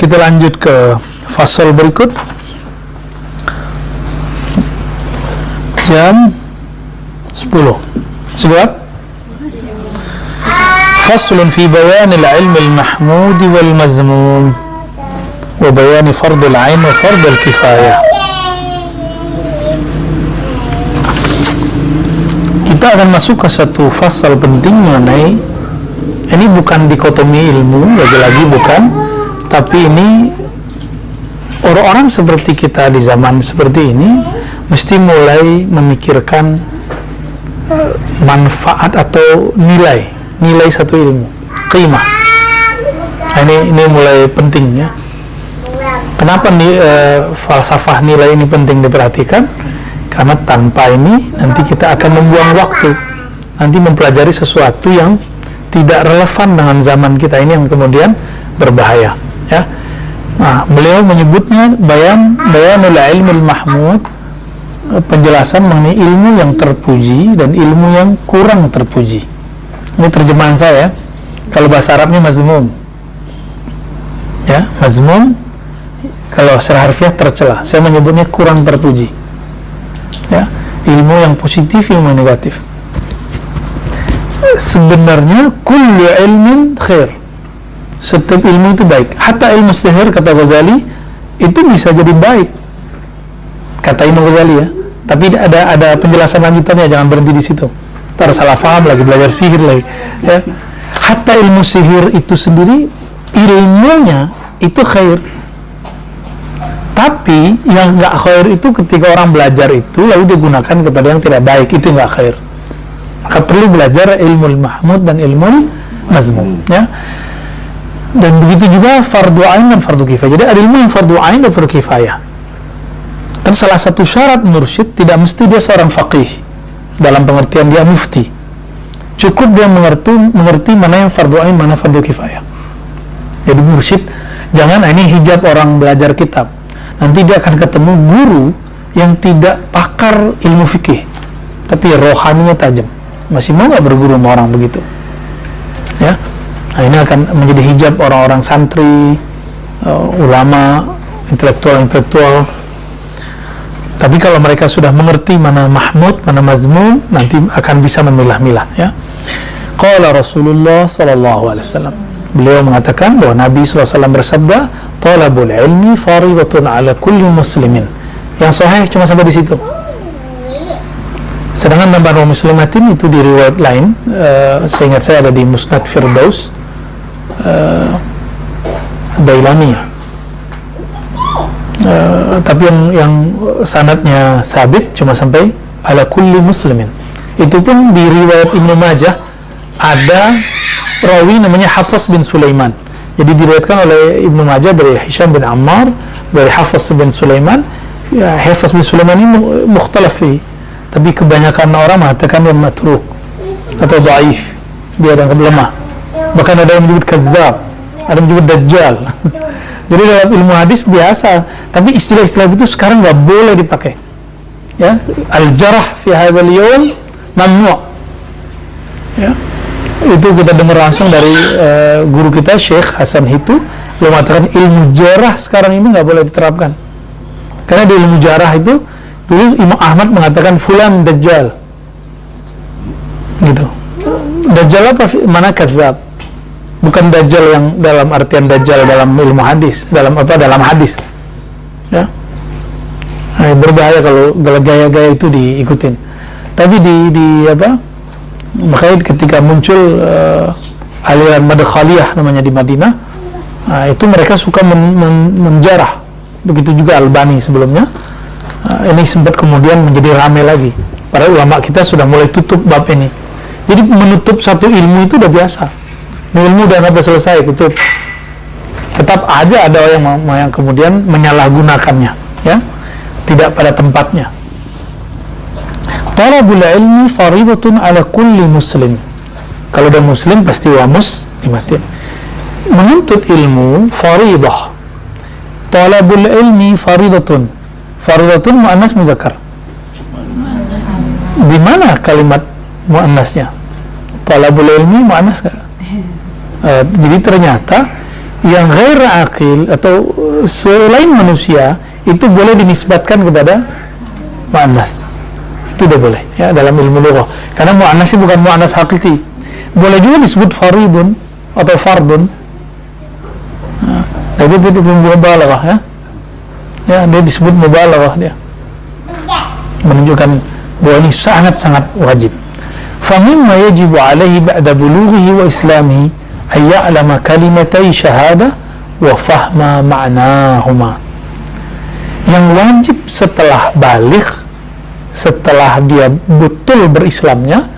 kita lanjut ke fasal berikut. Jam 10. Siap? Faslun fi bayanil ilmil mahmudi wal mazmum wa bayani fardul ain wa fardul kifayah. Kita akan masuk ke satu fasal penting mengenai ini bukan dikotomi ilmu, lagi-lagi bukan, tapi ini orang-orang seperti kita di zaman seperti ini mesti mulai memikirkan manfaat atau nilai satu ilmu, qimah. Ini mulai penting ya. Kenapa falsafah nilai ini penting diperhatikan? Karena tanpa ini nanti kita akan membuang waktu, nanti mempelajari sesuatu yang tidak relevan dengan zaman kita ini yang kemudian berbahaya ya. Nah, beliau menyebutnya bayanul ilmil mahmud, penjelasan mengenai ilmu yang terpuji dan ilmu yang kurang terpuji. Ini terjemahan saya. Kalau bahasa Arabnya mazmum ya, mazmum. Kalau secara harfiah tercela, saya menyebutnya kurang terpuji ya. Ilmu yang positif, ilmu yang negatif. Sebenarnya kullu ilmin khair, setiap ilmu itu baik. Hatta ilmu sihir, kata Ghazali, itu bisa jadi baik, kata Imam Ghazali ya. Tapi ada penjelasan lanjutannya, jangan berhenti di situ. Ntar salah paham lagi, belajar sihir lagi ya. Hatta ilmu sihir itu sendiri ilmunya itu khair, tapi yang nggak khair itu ketika orang belajar itu lalu digunakan kepada yang tidak baik, itu nggak khair. Maka perlu belajar ilmu mahmud dan ilmu mazmum ya. Dan begitu juga fardu ain dan fardu kifayah. Jadi ada ilmu yang fardu ain dan fardu kifayah. Kan salah satu syarat mursyid tidak mesti dia seorang faqih dalam pengertian dia mufti. Cukup dia mengerti mana yang fardu ain, mana fardu kifayah. Jadi mursyid jangan ini hijab orang belajar kitab. Nanti dia akan ketemu guru yang tidak pakar ilmu fikih, tapi rohaninya tajam. Masih mau nggak berguru sama orang begitu ya? Nah, ini akan menjadi hijab orang-orang santri, ulama, intelektual. Tapi kalau mereka sudah mengerti mana mahmud, mana mazmum, nanti akan bisa memilah-milah ya. Qala Rasulullah sallallahu alaihi wasallam, beliau mengatakan bahwa Nabi SAW bersabda, talabul ilmi faridatun ala kulli muslimin. Yang sahih cuma sampai di situ. Sedangkan tambahan muslimatin itu di riwayat lain, seingat saya ada di Musnad Firdaus Dailami ya. Tapi yang sanadnya sabit cuma sampai ala kulli muslimin. Itu pun di riwayat Ibnu Majah ada rawi namanya Hafs bin Sulaiman. Jadi diriwayatkan oleh Ibnu Majah dari Hisham bin Ammar dari Hafs bin Sulaiman. Ya, Hafs bin Sulaiman ini mukhtalaf fi, tapi kebanyakan orang mengatakan dia matruk atau dhaif, dia ada yang lemah. Bahkan ada yang menyebut kazzab, ada yang menyebut dajjal. Jadi dalam ilmu hadis biasa, tapi istilah-istilah itu sekarang nggak boleh dipakai. Ya, al-jarah fi hadzal yawm mamnu'. Ya. Itu kita dengar langsung dari guru kita Syekh Hasan Hitu, beliau mengatakan ilmu jarah sekarang ini nggak boleh diterapkan. Karena di ilmu jarah itu dulu Imam Ahmad mengatakan fulan dajjal. Gitu. Dajjal apa? Mana kazzab. Bukan dajjal yang dalam artian dajjal dalam ilmu hadis, dalam hadis. Ya. Nah, berbahaya kalau gaya-gaya itu diikutin. Tapi makanya ketika muncul aliran Madkhaliyah namanya di Madinah, itu mereka suka menjarah. Begitu juga Albani sebelumnya. Ini sempat kemudian menjadi ramai lagi. Para ulama kita sudah mulai tutup bab ini. Jadi menutup satu ilmu itu udah biasa. Ilmu udah sampai selesai, tutup. Tetap aja ada yang kemudian menyalahgunakannya, ya, tidak pada tempatnya. Talabul ilmi faridatun ala kulli muslim. Kalau ada muslim pasti wa muslimatin. Menuntut ilmu faridah. Talabul ilmi faridatun. Faridatun muannas muzakkar. Di mana kalimat muannasnya? Talabul ilmi muannas enggak? Jadi ternyata yang ghair aqil atau selain manusia itu boleh dinisbatkan kepada muannas. Itu tidak boleh ya dalam ilmu lughah. Karena muannas itu bukan muannas hakiki. Boleh juga disebut faridun atau fardun. Nah, itu mubalaghah ya. Ya, dia disebut mubalaghah dia. Menunjukkan bahwa ini sangat-sangat wajib. فَمِمَّا يَجِبُ عَلَيْهِ بَعْدَ بُلُوغِهِ وَإِسْلَامِهِ أَنْ يَعْلَمَ كَلِمَتَيْ شَهَادَةٍ وَفَهْمَ مَعْنَاهُمَا. Yang wajib setelah balik, setelah dia betul berislamnya,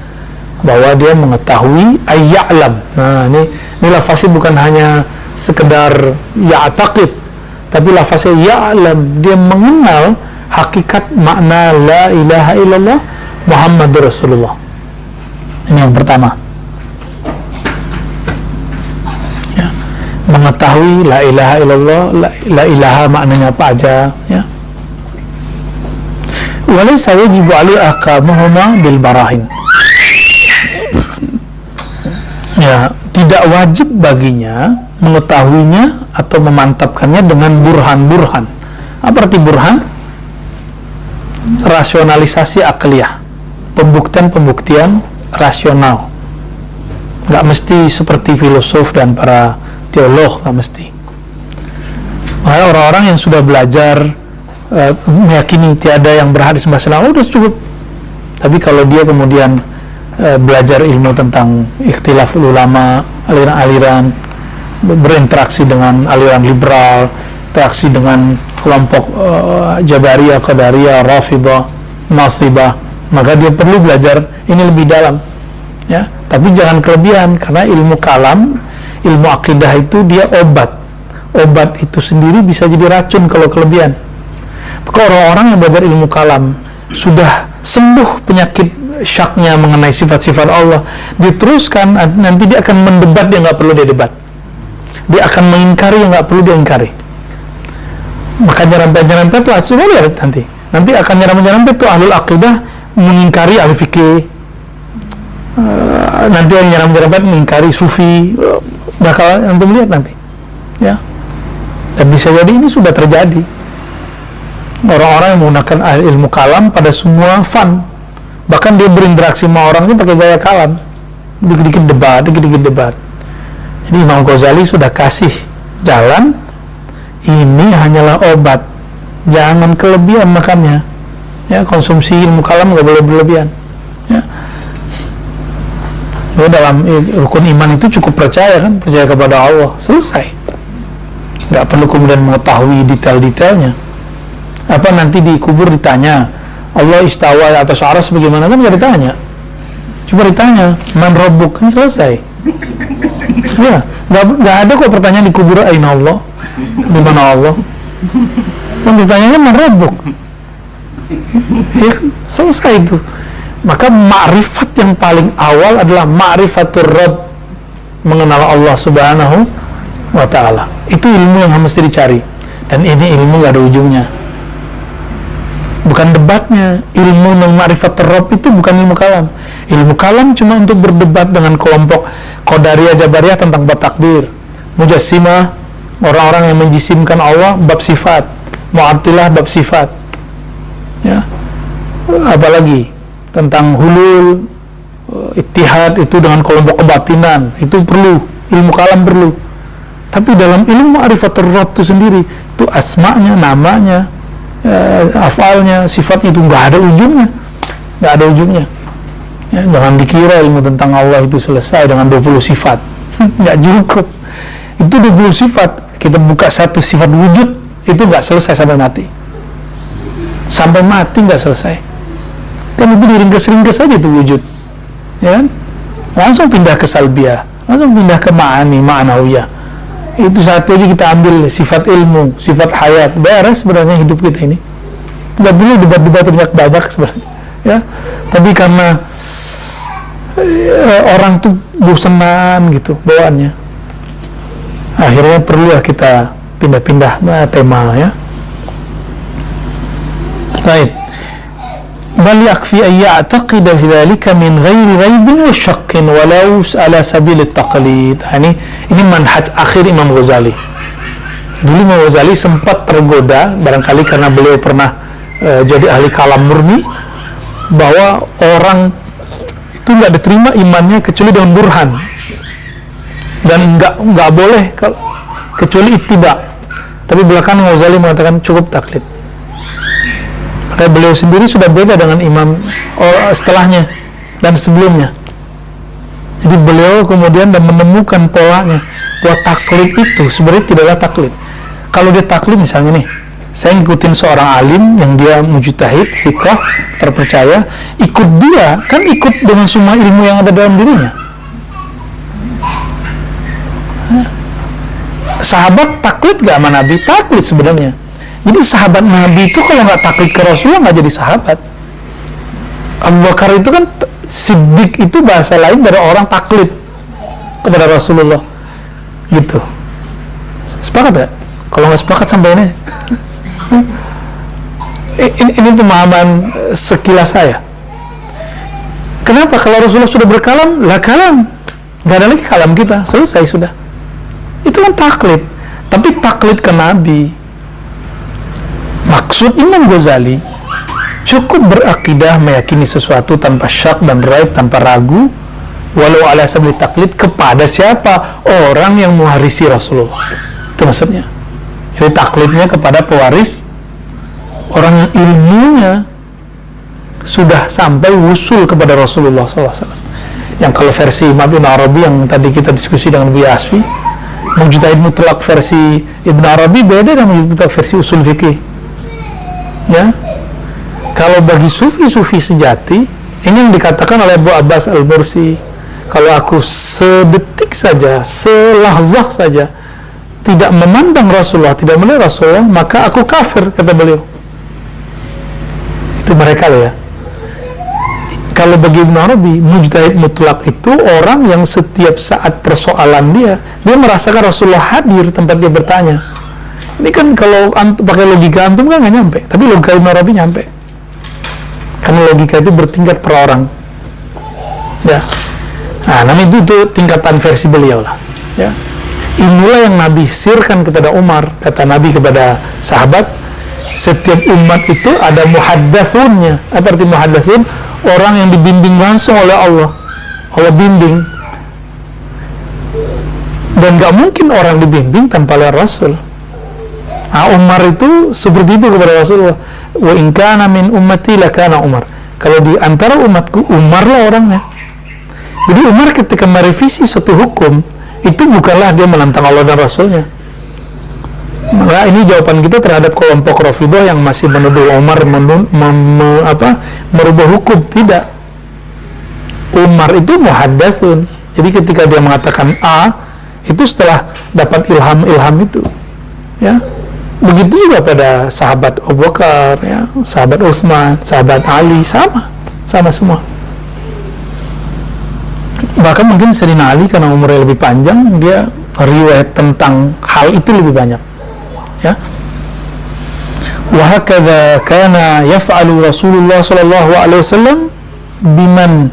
bahwa dia mengetahui ayya'lam. Nah, ini lafaznya bukan hanya sekedar ya'taqid, tapi lafaznya ya'lam, dia mengenal hakikat makna la ilaha illallah Muhammadur Rasulullah. Ini yang pertama ya, mengetahui la ilaha illallah, la ilaha maknanya apa aja ya. Walaysa yajibu alaihi ahkamuhuma bil barahin. Ya, tidak wajib baginya mengetahuinya atau memantapkannya dengan burhan-burhan. Apa arti burhan? Rasionalisasi akliyah, pembuktian-pembuktian rasional. Nggak mesti seperti filosof dan para teolog, nggak mesti. Makanya orang-orang yang sudah belajar meyakini tiada yang berhak disembah selain Allah, udah cukup. Tapi kalau dia kemudian belajar ilmu tentang ikhtilaf ulama, aliran-aliran, berinteraksi dengan aliran liberal, interaksi dengan kelompok Jabariyah, Qadariyah, Rafidah, Nasibah, maka dia perlu belajar ini lebih dalam ya. Tapi jangan kelebihan, karena ilmu kalam, ilmu akidah itu dia obat itu sendiri bisa jadi racun kalau kelebihan. Maka orang-orang yang belajar ilmu kalam sudah sembuh penyakit syaknya mengenai sifat-sifat Allah, diteruskan, nanti dia akan mendebat yang nggak perlu dia debat, dia akan mengingkari yang nggak perlu dia ingkari. Maka nyerempet-nyerempet lah, semua lihat nanti akan nyerempet-nyerempet tuh ahlul aqidah mengingkari ahli fikih, nanti yang nyerempet-nyerempet mengingkari sufi, bakal nanti melihat nanti ya. Dan bisa jadi ini sudah terjadi, orang-orang yang menggunakan ilmu kalam pada semua fun, bahkan dia berinteraksi sama orang itu pakai gaya kalam, dikit-dikit debat. Jadi Imam Ghazali sudah kasih jalan, ini hanyalah obat, jangan kelebihan makannya ya. Konsumsi ilmu kalam nggak boleh berlebihan ya. Jadi dalam rukun iman itu cukup percaya kepada Allah, selesai, nggak perlu kemudian mengetahui detail-detailnya. Apa nanti di kubur ditanya Allah istawa atas aras bagaimana, kan nggak ditanya, cuma ditanya man rabbuk, kan selesai ya. Nggak ada kok pertanyaan di kubur aina Allah, di mana Allah, kan ditanyanya man rabbuk ya, selesai itu. Maka ma'rifat yang paling awal adalah ma'rifatur Rabb, mengenal Allah subhanahu wa ta'ala. Itu ilmu yang mesti dicari, dan ini ilmu nggak ada ujungnya, bukan debatnya. Ilmu ma'rifatur Rabb itu bukan ilmu kalam. Ilmu kalam cuma untuk berdebat dengan kelompok Qadariyah, Jabariyah tentang bab takdir, Mujassimah, orang-orang yang menjisimkan Allah bab sifat, Mu'attilah bab sifat ya. Apalagi tentang hulul, ittihad, itu dengan kelompok kebatinan, itu perlu ilmu kalam, perlu. Tapi dalam ilmu ma'rifatur Rabb itu sendiri, itu asma'nya, namanya, afalnya, sifatnya, itu nggak ada ujungnya ya. Jangan dikira ilmu tentang Allah itu selesai dengan 20 sifat nggak cukup. Itu 20 sifat, kita buka satu sifat wujud, itu nggak selesai sampai mati nggak selesai kan. Itu diringkes-ringkes saja itu wujud ya kan? Langsung pindah ke salbiyah, langsung pindah ke ma'nawiyah. Itu satu aja kita ambil, sifat ilmu, sifat hayat, beres sebenarnya hidup kita ini. Nggak perlu debat-debat banyak sebenarnya ya. Tapi karena orang tuh bosenan gitu bawaannya, akhirnya perlu kita pindah-pindah tema ya. Baik. bal yakfi an ya'taqida fi dhalika min ghairi raibin wa syakkin walau ala sabil at-taqlid. Ini manhaj akhir Imam Ghazali. Dulu Imam Ghazali sempat tergoda, barangkali karena beliau pernah jadi ahli kalam murni, bahwa orang itu nggak diterima imannya kecuali dengan burhan, dan nggak boleh kecuali ittiba. Tapi belakangan Ghazali mengatakan cukup taklid. Maka beliau sendiri sudah beda dengan imam setelahnya dan sebelumnya. Jadi beliau kemudian menemukan polanya bahwa taklid itu sebenarnya tidaklah taklid. Kalau dia taklid misalnya nih, saya ngikutin seorang alim yang dia mujtahid, thiqah, terpercaya, ikut dia, kan ikut dengan semua ilmu yang ada dalam dirinya. Sahabat taklid gak sama Nabi? Taklid sebenarnya. Jadi sahabat Nabi itu kalau nggak taklid ke Rasulullah nggak jadi sahabat. Abu Bakar itu kan siddiq, itu bahasa lain dari orang taklid kepada Rasulullah gitu. Sepakat ya? Kalau nggak sepakat sampai ini. Ini pemahaman sekilas saya. Kenapa? Kalau Rasulullah sudah berkalam, lah kalam, nggak ada lagi kalam kita, selesai sudah. Itu kan taklid. Tapi taklid ke Nabi, maksud Imam Ghazali cukup berakidah, meyakini sesuatu tanpa syak dan raib, tanpa ragu, walau ala sabili taklid, kepada siapa? Orang yang mewarisi Rasulullah. Itu maksudnya. Jadi taklidnya kepada pewaris, orang yang ilmunya sudah sampai wusul kepada Rasulullah SAW. Yang kalau versi Imam Ibn Arabi yang tadi kita diskusi dengan Bu Yasfi, mujtahid mutlak versi Ibn Arabi beda dengan mujtahid mutlak versi usul fikih. Ya, kalau bagi sufi sejati, ini yang dikatakan oleh Abu Abbas Al-Mursi, kalau aku sedetik saja, selahzah saja tidak memandang Rasulullah, tidak melihat Rasulullah, maka aku kafir, kata beliau. Itu mereka ya. Kalau bagi Ibn Arabi, mujtahid mutlak itu orang yang setiap saat persoalan dia merasakan Rasulullah hadir tempat dia bertanya. Ini kan kalau pakai logika antum kan nggak nyampe, tapi logika Ibn Arabi nyampe. Karena logika itu bertingkat per orang. Ya. Nah, namanya itu tingkatan versi beliau lah. Ya. Inilah yang Nabi sirkan kepada Umar, kata Nabi kepada sahabat, setiap umat itu ada muhaddatsunnya. Apa arti muhaddatsun? Orang yang dibimbing langsung oleh Allah. Allah bimbing. Dan gak mungkin orang dibimbing tanpa lihat Rasul. Nah, Umar itu seperti itu kepada Rasulullah. Wa in kana min ummati lakana Umar. Kalau di antara umatku, Umar lah orangnya. Jadi Umar ketika merevisi suatu hukum, itu bukanlah dia menantang Allah dan Rasulnya. Maka ini jawaban kita terhadap kelompok Rafidhah yang masih menuduh Umar merubah hukum. Tidak. Umar itu muhaddatsun. Jadi ketika dia mengatakan A, itu setelah dapat ilham itu. Ya. Begitu juga pada sahabat Abu Bakar, ya, sahabat Utsman, sahabat Ali, sama semua. Bahkan mungkin Sayyidina Ali karena umurnya lebih panjang, dia riwayat tentang hal itu lebih banyak. Ya. Wa hakadha kana yaf'alu Rasulullah sallallahu alaihi wasallam biman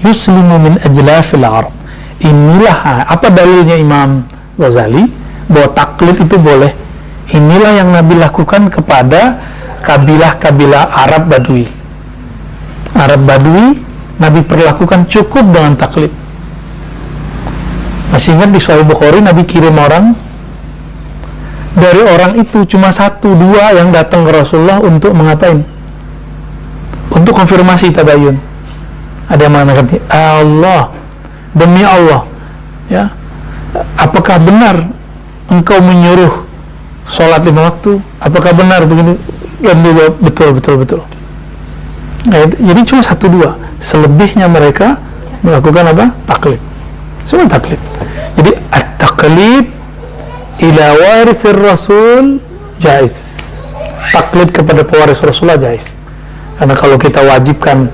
yuslimu min ajlafil Arab. Inilah apa dalilnya Imam Ghazali bahwa taklid itu boleh. Inilah yang Nabi lakukan kepada kabilah-kabilah Arab Badui. Arab Badui Nabi perlakukan cukup dengan taklid. Masih ingat di Sahih Bukhari Nabi kirim orang, dari orang itu cuma 1-2 yang datang ke Rasulullah untuk mengapain? Untuk konfirmasi tabayun. Ada yang mengatakan, Allah, demi Allah, ya, apakah benar engkau menyuruh sholat 5 waktu? Apakah benar begini? Ya, betul. Nah, jadi cuma 1-2. Selebihnya mereka melakukan apa? Taklid. Semua taklid. Jadi at-taklid ila warithir Rasul jaiz. Taklid kepada pewaris Rasulullah jaiz. Karena kalau kita wajibkan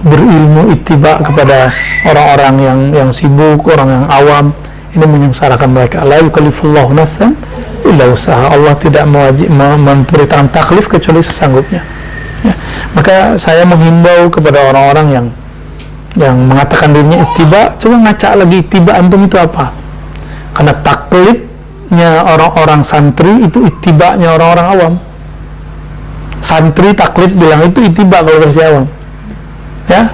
berilmu ittiba kepada orang-orang yang sibuk, orang yang awam, ini menyengsarakan mereka. La yukallifullahu nafsan illa usaha. Allah tidak memberikan taklif kecuali sesanggupnya. Ya. Maka saya menghimbau kepada orang-orang yang mengatakan dirinya ittiba, coba ngaca lagi ittiba antum itu apa? Karena taklidnya orang-orang santri itu ittibanya orang-orang awam. Santri taklid bilang itu ittiba kalau versi awam. Ya.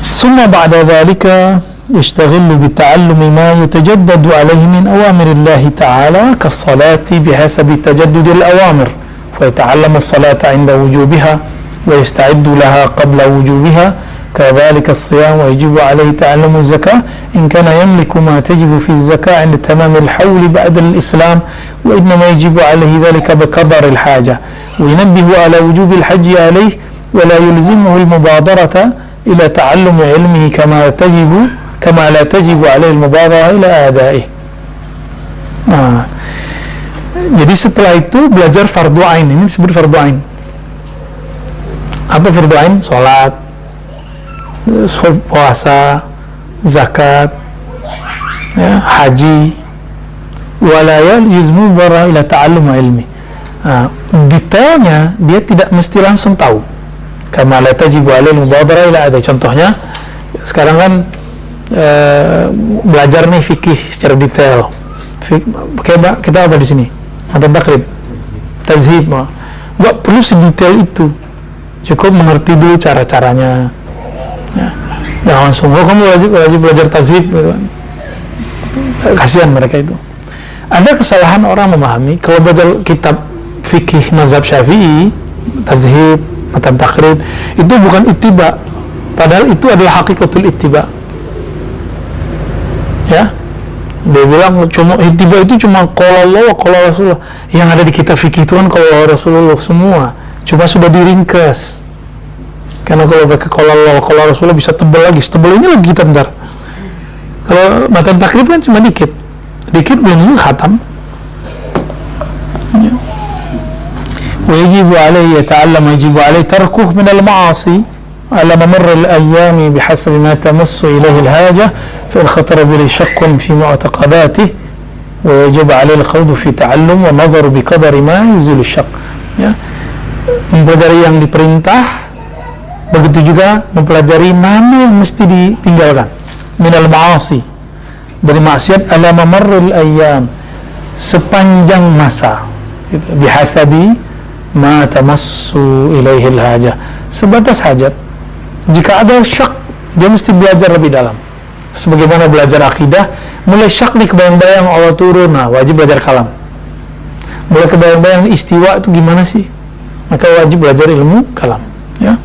Summa ba'da dhalika yashtaghilu bita'allumi ma yatajaddadu alaihi min awamirillahi ta'ala kas-salati bihasabi tajaddudil awamir fa yata'allamu as-salata 'inda wujubiha ويستعد لها قبل وجوبها كذلك الصيام ويجب عليه تعلم الزكاة إن كان يملك ما تجب في الزكاة عند تمام الحول بعد الإسلام وإنما يجب عليه ذلك بقدر الحاجة وينبه على وجوب الحج عليه ولا يلزمه المبادرة إلى تعلم علمه كما لا تجب عليه المبادرة إلى أدائه. Jadi setelah itu belajar fardu ain, ini disebut fardu ain. Apa fardu ain? Salat, puasa, zakat, ya, haji. Wala yalzmu bara ila ta'allum ilmi. Detailnya dia tidak mesti langsung tahu. Kama la tajibu alaihi mubadara ila ada. Contohnya sekarang kan belajar nih fikih secara detail. Kita apa di sini? Matan takrib, tazhib. Enggak perlu sedetail itu. Cukup mengerti dulu cara-caranya, ya. Jangan langsung, kamu wajib belajar tazhib, gitu. Kasihan mereka itu. Ada kesalahan orang memahami kalau belajar kitab fikih mazhab Syafi'i, tazhib, matan takrib, itu bukan ittiba, padahal itu adalah hakikatul ittiba. Ya, dia bilang cuma ittiba itu cuma qala Allah wa qala Rasulullah. Yang ada di kitab fikih itu kan qala Rasulullah semua. Cuma sudah diringkas, karena kalau pakai kalau Rasulullah bisa tebal lagi, setebal ini lagi kita bentar. Kalau matan takrib kan cuma dikit belum juga khatam. Wajibu alaihi yata'allam, wajibu alaihi tarkuh min al-ma'asi ala mamar al-ayyami bihasabi ma tamassu ilaihi al-haja fa in khatara bihi shakkun fi mu'taqadatihi wa yajibu alaihi al-khawdu fi ta'allum wa nazaru bi qadari ma yuzilu ash-shakk. Ya, mempelajari yang diperintah, begitu juga mempelajari mana yang mesti ditinggalkan. Minal ma'asi, dari maksiat, ala mamarril ayyam, sepanjang masa, gitu. Bihasabi ma tamassu ilaihil hajah, sebatas hajat. Jika ada syak, dia mesti belajar lebih dalam. Sebagaimana belajar akidah, mulai syak nih kebayang-bayang Allah turun, nah wajib belajar kalam. Mulai kebayang-bayang istiwa itu gimana sih, maka wajib belajar ilmu kalam, ya.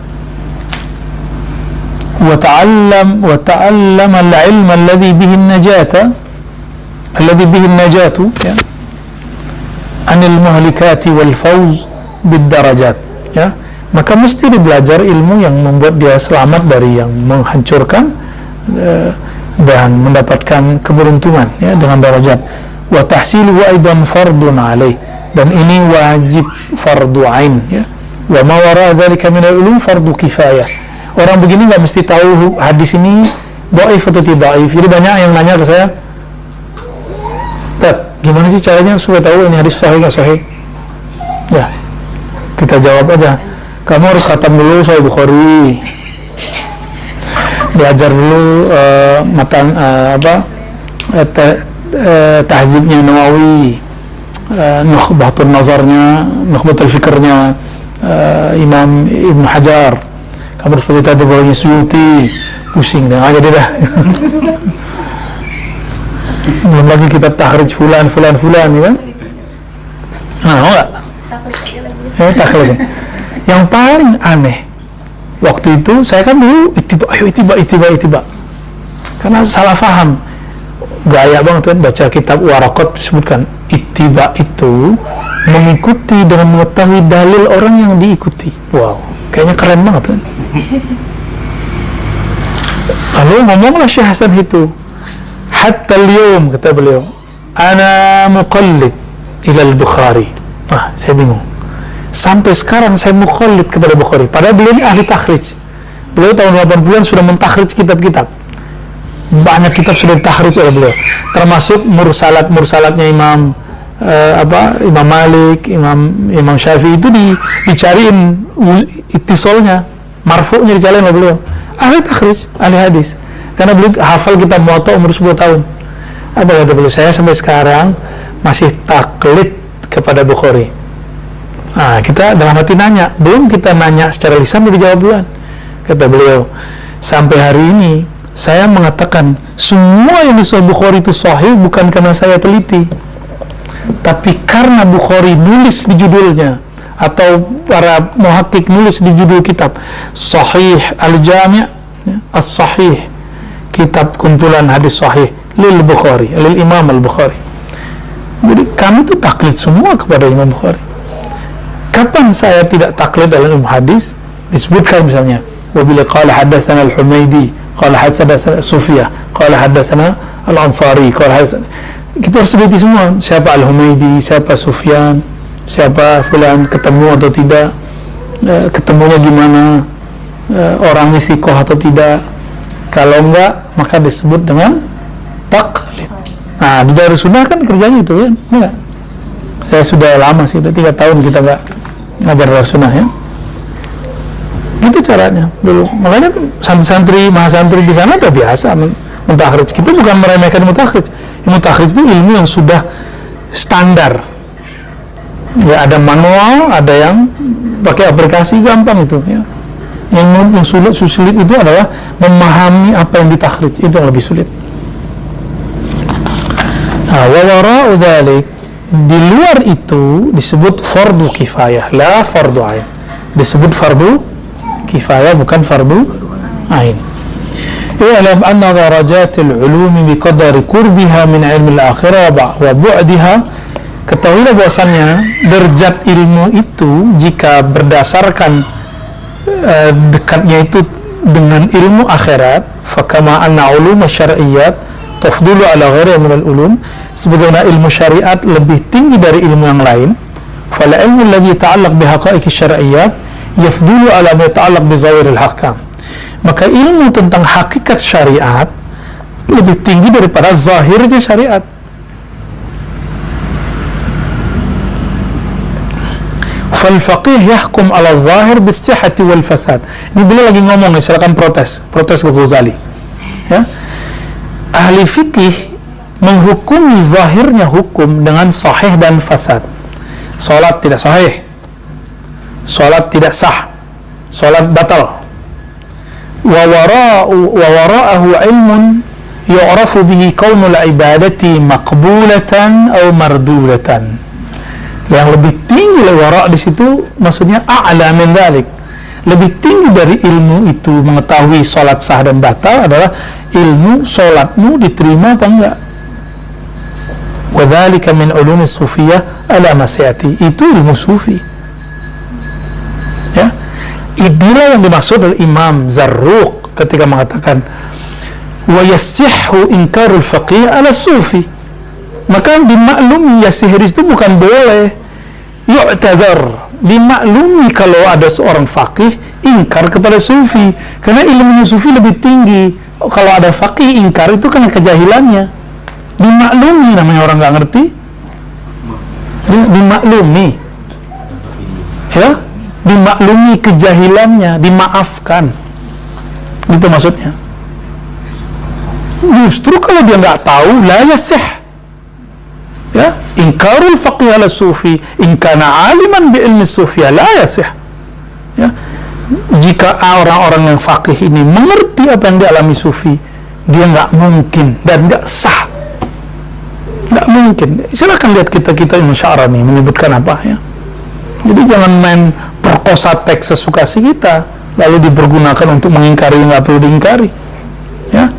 Wa ta'allam al-ilm alladhi bihi an-najatu, ya, anil muhlikati wal fawz bid darajat, ya. Maka mesti belajar ilmu yang membuat dia selamat dari yang menghancurkan dan mendapatkan keberuntungan, ya, dengan darajat. Wa tahsiluhu aidan fardun alaih, dan ini wajib fardu ain, ya. Wa ma wara dzalika min al-ulum fardu kifayah. Orang begini nggak mesti tahu hadis ini dhaif atau tidak dhaif. Jadi banyak yang nanya ke saya, "Tat, gimana sih caranya supaya tahu ini hadis sahih nggak sahih?" Ya, kita jawab aja, kamu harus khatam dulu Sahih Bukhari, belajar dulu tahzibnya Nawawi, nukhbatun nazarnya, nukhbatul fikrnya Imam Ibn Hajar. Kamu harus seperti tadi bawahnya Suyuti, pusing dah aja dah. Belum lagi kitab takhrij fulan, ya kan? Mau nggak? Takhlid. Yang paling aneh waktu itu, saya kan dulu itiba, karena salah faham, gaya banget kan, baca kitab Waraqat disebutkan itiba itu mengikuti dengan mengetahui dalil orang yang diikuti. Wow, kayaknya keren banget kan. Lalu ngomonglah Syekh Hasan itu, hatta al-yawm, kata beliau, ana muqallid ila al-Bukhari. Saya bingung, sampai sekarang saya muqallid kepada Bukhari, padahal beliau ini ahli takhrij. Beliau tahun 80-an sudah mentakhrij kitab-kitab, banyak kitab sudah ditakhrij oleh beliau, termasuk mursalatnya Imam Imam Malik, Imam Syafi'i itu dicariin ittisolnya, marfu'nya dicariin oleh beliau. Ahli takhrij, ahli hadis. Karena beliau hafal kitab Muwatta umur 10 tahun. Apa kata beliau? Saya sampai sekarang masih taklid kepada Bukhari. Nah, kita dalam hati nanya, belum kita nanya secara lisan udah dijawab duluan. Kata beliau, sampai hari ini saya mengatakan semua yang di Sahih Bukhari itu sahih bukan karena saya teliti, tapi karena Bukhari nulis di judulnya, atau para muhakkik nulis di judul kitab Sahih Al-Jami' As-Sahih, kitab kumpulan hadis sahih lil Bukhari, lil Imam Al-Bukhari. Jadi kami itu taklid semua kepada Imam Bukhari. Kapan saya tidak taklid dalam ilmu hadis? Disebutkan misalnya, wabila qala hadatsana Al-Humaydi, qala hadatsana Sufyan, qala hadatsana Al-Ansari, qala hadatsana, kita harus teliti semua, siapa Al-Humaydi, siapa Sufyan, siapa fulan, ketemu atau tidak, ketemunya gimana, orangnya sikoh atau tidak. Kalau enggak, maka disebut dengan taklid. Nah, di Darus Sunnah kan kerjanya itu kan, enggak? Saya sudah lama sih, udah 3 tahun kita enggak ngajar Darus Sunnah ya. Gitu caranya dulu. Makanya santri-santri, mahasantri di sana udah biasa mentakhrij. Kita bukan meremehkan mutakhrij. Mutakhrij itu ilmu yang sudah standar. Ya, ada manual, ada yang pakai aplikasi, gampang itu ya. Yang sulit itu adalah memahami apa yang ditakhrij, itu yang lebih sulit. Nah, wa wara'u dzalik, di luar itu disebut fardu kifayah, la fardu ain. Disebut fardu kifayah, bukan fardu ain. I'lam anna darajatil ulumi biqadari qurbiha min ilmi al-akhirah wa bu'diha. Ketahuilah bahwasannya derajat ilmu itu jika berdasarkan dekatnya itu dengan ilmu akhirat, fakama anna ulum syar'iyyat tafdulu ala ghairiha min al-ulum, sebagaimana ilmu syariat lebih tinggi dari ilmu yang lain, fala ilmu alladhi ta'allaq bihaqa'iq syar'iyyat yafdulu ala ma ta'allaq bi zawahiril ahkam. Maka ilmu tentang hakikat syariat lebih tinggi daripada zahirnya syariat. Fal faqih yahkum ala zahir bis sihhati wal fasad. Ini beliau lagi ngomong nih, silakan protes ke Ghazali. Ya. Ahli fikih menghukumi zahirnya hukum dengan sahih dan fasad. Salat tidak sahih, salat tidak sah, salat batal. Wa wara'ahu ilmun yu'rafu bihi kaunul ibadati maqbulatan aw mardulatan. Yang lebih tinggi wara' di situ maksudnya a'la min dzalik. Lebih tinggi dari ilmu itu mengetahui salat sah dan batal adalah ilmu salatmu diterima apa enggak. Wa dzalika min ulumi sufiyah ala masiyati. Itu ilmu sufi. Ya. Inilah yang dimaksud oleh Imam Zarruq ketika mengatakan wa yasihhu inkarul faqih ala sufi. Maka dimaklumi ya sihir itu bukan boleh, yu'tadzar, dimaklumi kalau ada seorang faqih ingkar kepada sufi, karena ilmunya sufi lebih tinggi. Kalau ada faqih ingkar itu karena kejahilannya, dimaklumi, namanya orang nggak ngerti, dimaklumi, ya, dimaklumi kejahilannya, dimaafkan, gitu maksudnya. Justru kalau dia nggak tahu, la yasih, ya, ingkarul faqih ala sufi in kana aliman bi ilmi sufiyah la yasih. Ya, jika orang-orang yang faqih ini mengerti apa yang dialami sufi, dia nggak mungkin dan nggak sah, nggak mungkin. Silakan lihat kita Ibnu Sya'rani menyebutkan apa ya. Jadi jangan main perkosa teks sesukasi kita lalu dipergunakan untuk mengingkari yang nggak perlu diingkari, ya.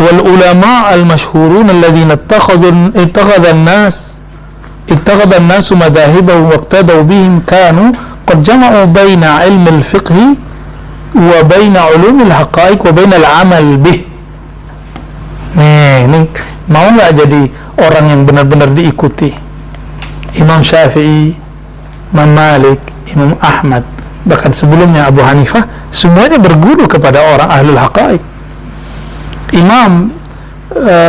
Wal ulama al masyhurun alladhina ittakhadha an-nas madahibahum waqtadaw bihim kanu qad jama'u baina ilm al fiqh wa baina ulum al haqa'iq wa baina al amal bih. Ini mau nggak jadi orang yang benar-benar diikuti? Imam Syafi'i, Imam Malik, Imam Ahmad, bahkan sebelumnya Abu Hanifah, semuanya berguru kepada orang ahlul haqa'iq. Imam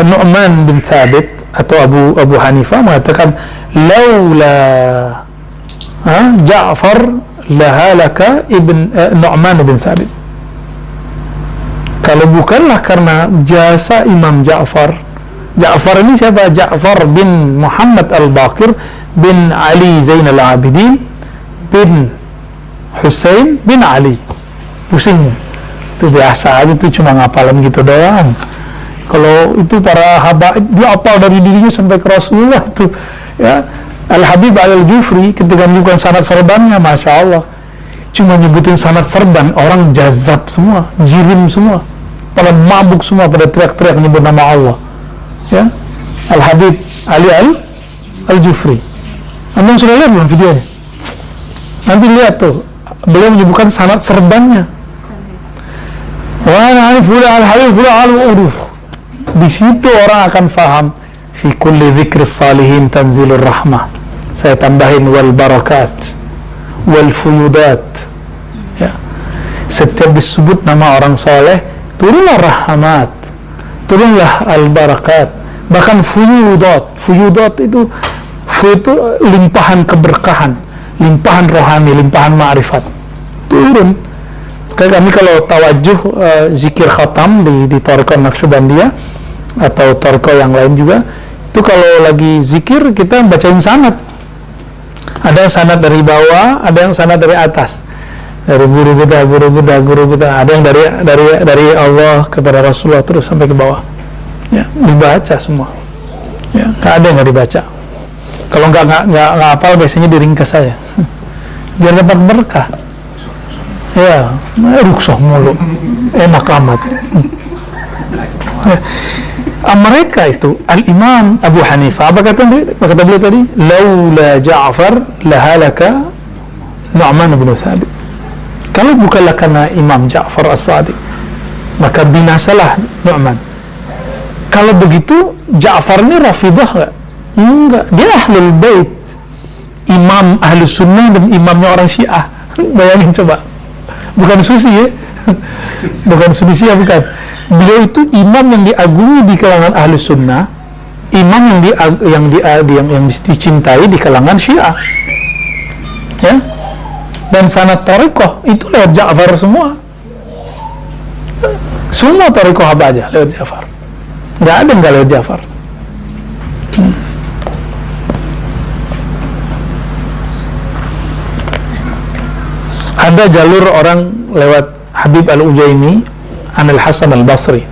Nu'man bin Thabit atau Abu Hanifah mengatakan laula Ja'far lahalaka Nu'man bin Thabit. Kalau bukanlah karena jasa Imam Ja'far ini siapa? Ja'far bin Muhammad Al-Baqir bin Ali Zainal Abidin bin Husain bin Ali. Pusing itu biasa aja, itu cuma ngapalan gitu doang. Kalau itu para habaib, dia apal dari dirinya sampai ke Rasulullah itu ya. Al-Habib Al-Jufri ketika menyebutkan sanad serbannya, Masya Allah, cuma nyebutin sanad serban, orang jazab semua, jirim semua, pada mabuk semua, pada teriak-teriak nyebut nama Allah ya. Al-Habib Ali Al-Jufri, Anda sudah lihat belum videonya? Nanti lihat tuh, beliau menyebutkan sanad serbannya. Wah, Al-Habib di situ orang akan faham. Fi kulli dzikri salihin tanzilur rahmah. Saya tambahin wal barakat wal fuyudat ya. Setiap disebut nama orang soleh, turunlah rahmat, turunlah al barakat, bahkan fuyudat itu limpahan keberkahan, limpahan rohani, limpahan ma'rifat turun. Kayak kami kalau tawajuh zikir khatam di Thariqah Naqsyabandiyah atau Thariqah yang lain juga, itu kalau lagi zikir kita bacain sanad. Ada sanad dari bawah, ada yang sanad dari atas, dari guru kita, ada yang dari Allah kepada Rasulullah terus sampai ke bawah ya, dibaca semua ya, nggak ada yang nggak dibaca. Kalau nggak hafal biasanya diringkas saja biar dapat berkah ya. Rukshoh mulu, enak amat. Mereka itu Al-Imam Abu Hanifah, apa kata beliau tadi? Laula Ja'far lahalaka Nu'man bin Thabit. Kalau bukanlah karena Imam Ja'far As-Sadiq, maka binasalah Nu'man. Kalau begitu Ja'far ini Rafidah enggak, dia Ahlul Bait, imam Ahlus Sunnah dan imamnya orang Syiah. Bayangin coba, bukan Susi ya, bukan Susi ya, bukan. Beliau itu imam yang diagumi di kalangan ahli sunnah, imam yang dicintai di kalangan Syiah ya. Dan sanad thariqah itu lewat Ja'far semua thariqah apa aja lewat Ja'far, nggak ada nggak lewat Ja'far. Ada jalur orang lewat Habib Al-Ujaimi Anil Hasan Al-Basri,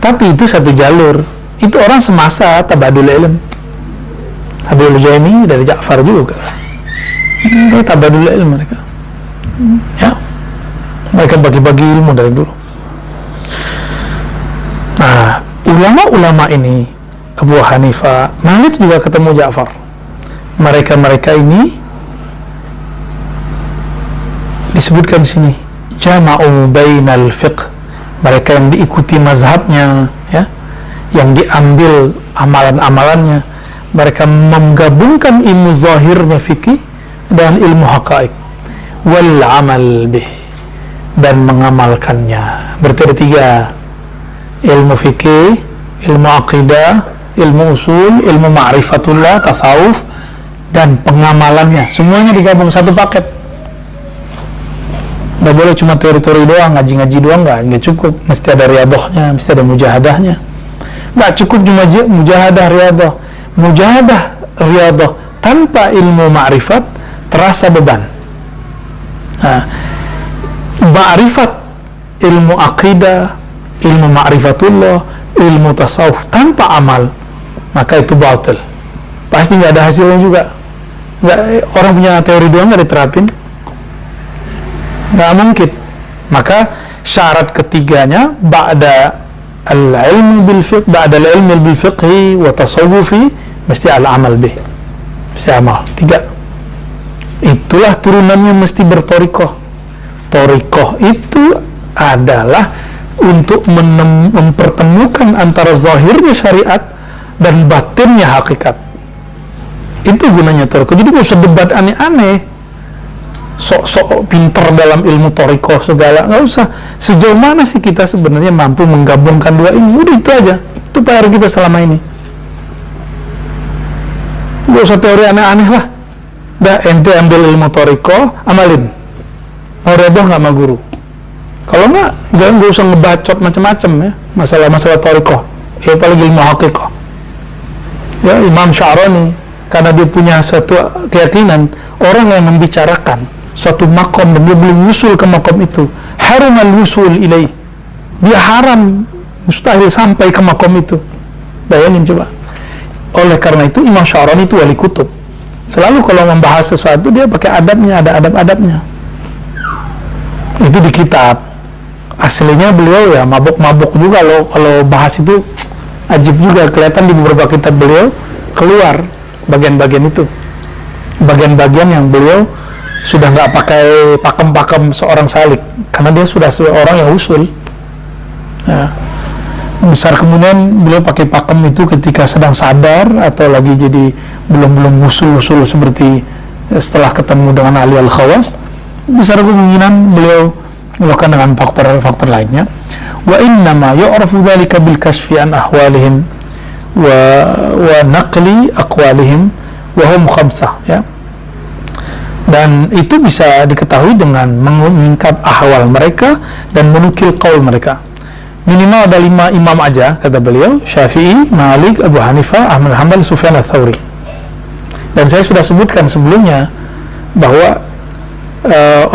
tapi itu satu jalur, itu orang semasa tabadul ilm. Habib Al-Ujaimi dari Ja'far juga, itu tabadul ilm mereka ya, mereka bagi-bagi ilmu dari dulu. Nah, ulama-ulama ini, Abu Hanifah, Malik juga ketemu Ja'far. Mereka ini disebutkan di sini jama'u bainal fiqh, mereka yang diikuti mazhabnya ya, yang diambil amalan-amalannya. Mereka menggabungkan ilmu zahirnya fikih dan ilmu haqa'iq wal amal bih, dan mengamalkannya. Berarti ada tiga: ilmu fikih, ilmu aqidah, ilmu usul, ilmu ma'rifatullah, tasawuf, dan pengamalannya. Semuanya digabung satu paket. Nggak boleh cuma teori-teori doang, ngaji-ngaji doang, nggak cukup. Mesti ada riyadhahnya, mesti ada mujahadahnya. Nggak cukup cuma mujahadah riyadhah. Mujahadah riyadhah tanpa ilmu ma'rifat terasa beban. Ma'rifat, ilmu aqidah, ilmu ma'rifatullah, ilmu tasawuf tanpa amal, maka itu batil. Pasti nggak ada hasilnya juga. Nggak, orang punya teori doang nggak diterapin, nggak mungkin. Maka syarat ketiganya ba'da al-ilmu bil fiqh, ba'da al-ilmu bil fiqhi wa tasawufi, mesti al-amal bih, mesti amal. Tiga. Itulah turunannya mesti bertorikoh. Torikoh itu adalah untuk mempertemukan antara zahirnya syariat dan batinnya hakikat. Itu gunanya torikoh. Jadi nggak usah debat aneh-aneh. sok-sok pinter dalam ilmu thariqah segala, nggak usah. Sejauh mana sih kita sebenarnya mampu menggabungkan dua ini? Udah itu aja, itu PR kita selama ini. Nggak usah teori aneh-aneh lah. Dah, ente ambil ilmu thariqah, amalin. Mau reboh nggak sama guru? Kalau nggak usah ngebacot macam-macam ya, masalah-masalah thariqah. Ya paling ilmu haqiqah. Ya, Imam Sya'rani, karena dia punya suatu keyakinan, orang yang membicarakan suatu makom dan dia belum wusul ke makom itu, haramal wusul ilaih, dia haram, mustahil sampai ke makom itu. Bayangin coba. Oleh karena itu Imam Sya'rani itu wali kutub. Selalu kalau membahas sesuatu dia pakai adabnya, ada adab-adabnya. Itu di kitab. Aslinya beliau ya mabuk-mabuk juga loh, kalau bahas itu ajib juga, kelihatan di beberapa kitab beliau keluar bagian-bagian itu, bagian-bagian yang beliau sudah nggak pakai pakem-pakem seorang salik, karena dia sudah seorang yang usul ya. Besar kemudian beliau pakai pakem itu ketika sedang sadar atau lagi jadi belum usul seperti setelah ketemu dengan ahli al-khawas. Besar kemungkinan beliau melakukan dengan faktor-faktor lainnya. Wa innama yu'rafu dzalika bil kashfi an ahwalihim wa naqli aqwalihim wa hum khamsah ya. Dan itu bisa diketahui dengan menyingkap ahwal mereka dan menukil qaul mereka. Minimal ada 5 imam aja, kata beliau, Syafi'i, Malik, Abu Hanifah, Ahmad Hanbal, Sufyan ats-Tsauri. Dan saya sudah sebutkan sebelumnya bahwa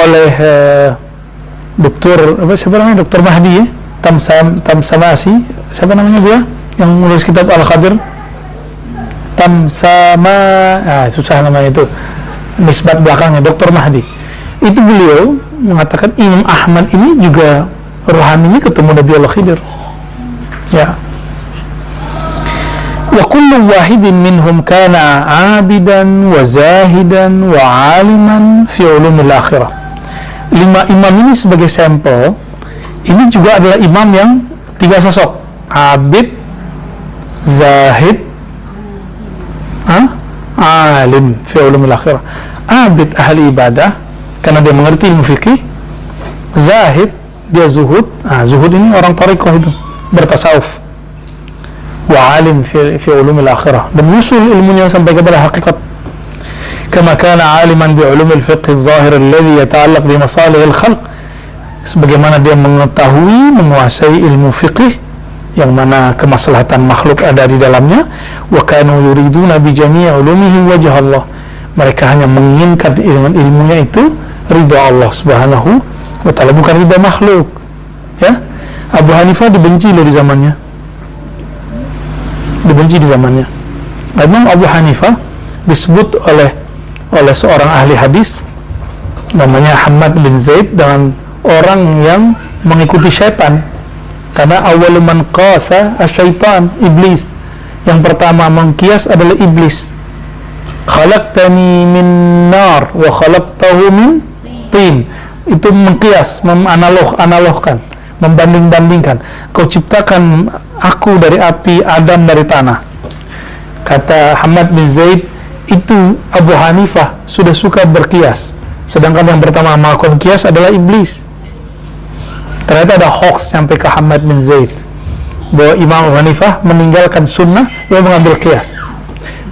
oleh Dr. Mahdi ya, Tamsamasi, siapa namanya dia yang menulis kitab Al-Khadir, susah namanya itu, nisbat belakangnya, Dr. Mahdi. Itu beliau mengatakan Imam Ahmad ini juga rohaninya ketemu Nabi Allah Khidir ya. Wa kullu wahidin minhum kana abidan wa zahidan wa aliman fi ulumil akhirah. 5 imam ini sebagai sampel, ini juga adalah imam yang 3 sosok, abid, zahid, alim fi ulumil akhirah. Abid ahli ibadah karena dia mengerti ilmu fikih, zahid dia zuhud, zuhud ini orang thariqah itu, bertasawuf, wa alim fi ulumil akhirah, dan usul ilmunya sampai kepada hakikat. Kama kana aliman bi ulumil fiqh az-zahir alladhi yata'allaq bi masalih al-khalq, sebagaimana dia mengetahui, menguasai ilmu fiqh yang mana kemaslahatan makhluk ada di dalamnya. Wa kanu yuriduna bi jami' ulumihim wajh Allah, mereka hanya menginginkan dengan ilmunya itu ridha Allah Subhanahu wa ta'ala, bukan ridha makhluk ya. Abu Hanifah dibenci loh di zamannya, dibenci di zamannya. Imam Abu Hanifah disebut oleh seorang ahli hadis namanya Hamad bin Zaid dengan orang yang mengikuti syaitan, karena awal man qasa asyaitan, iblis. Yang pertama mengkias adalah iblis. Khalaqtani min nar wa khalaqtahu min tin. Itu mengkias, analogkan, membanding-bandingkan. Kau ciptakan aku dari api, Adam dari tanah. Kata Hamad bin Zaid, itu Abu Hanifah sudah suka berkias, sedangkan yang pertama melakukan kias adalah iblis. Ternyata ada hoax sampai ke Hamad bin Zaid bahwa Imam Abu Hanifah meninggalkan sunnah lalu mengambil kias,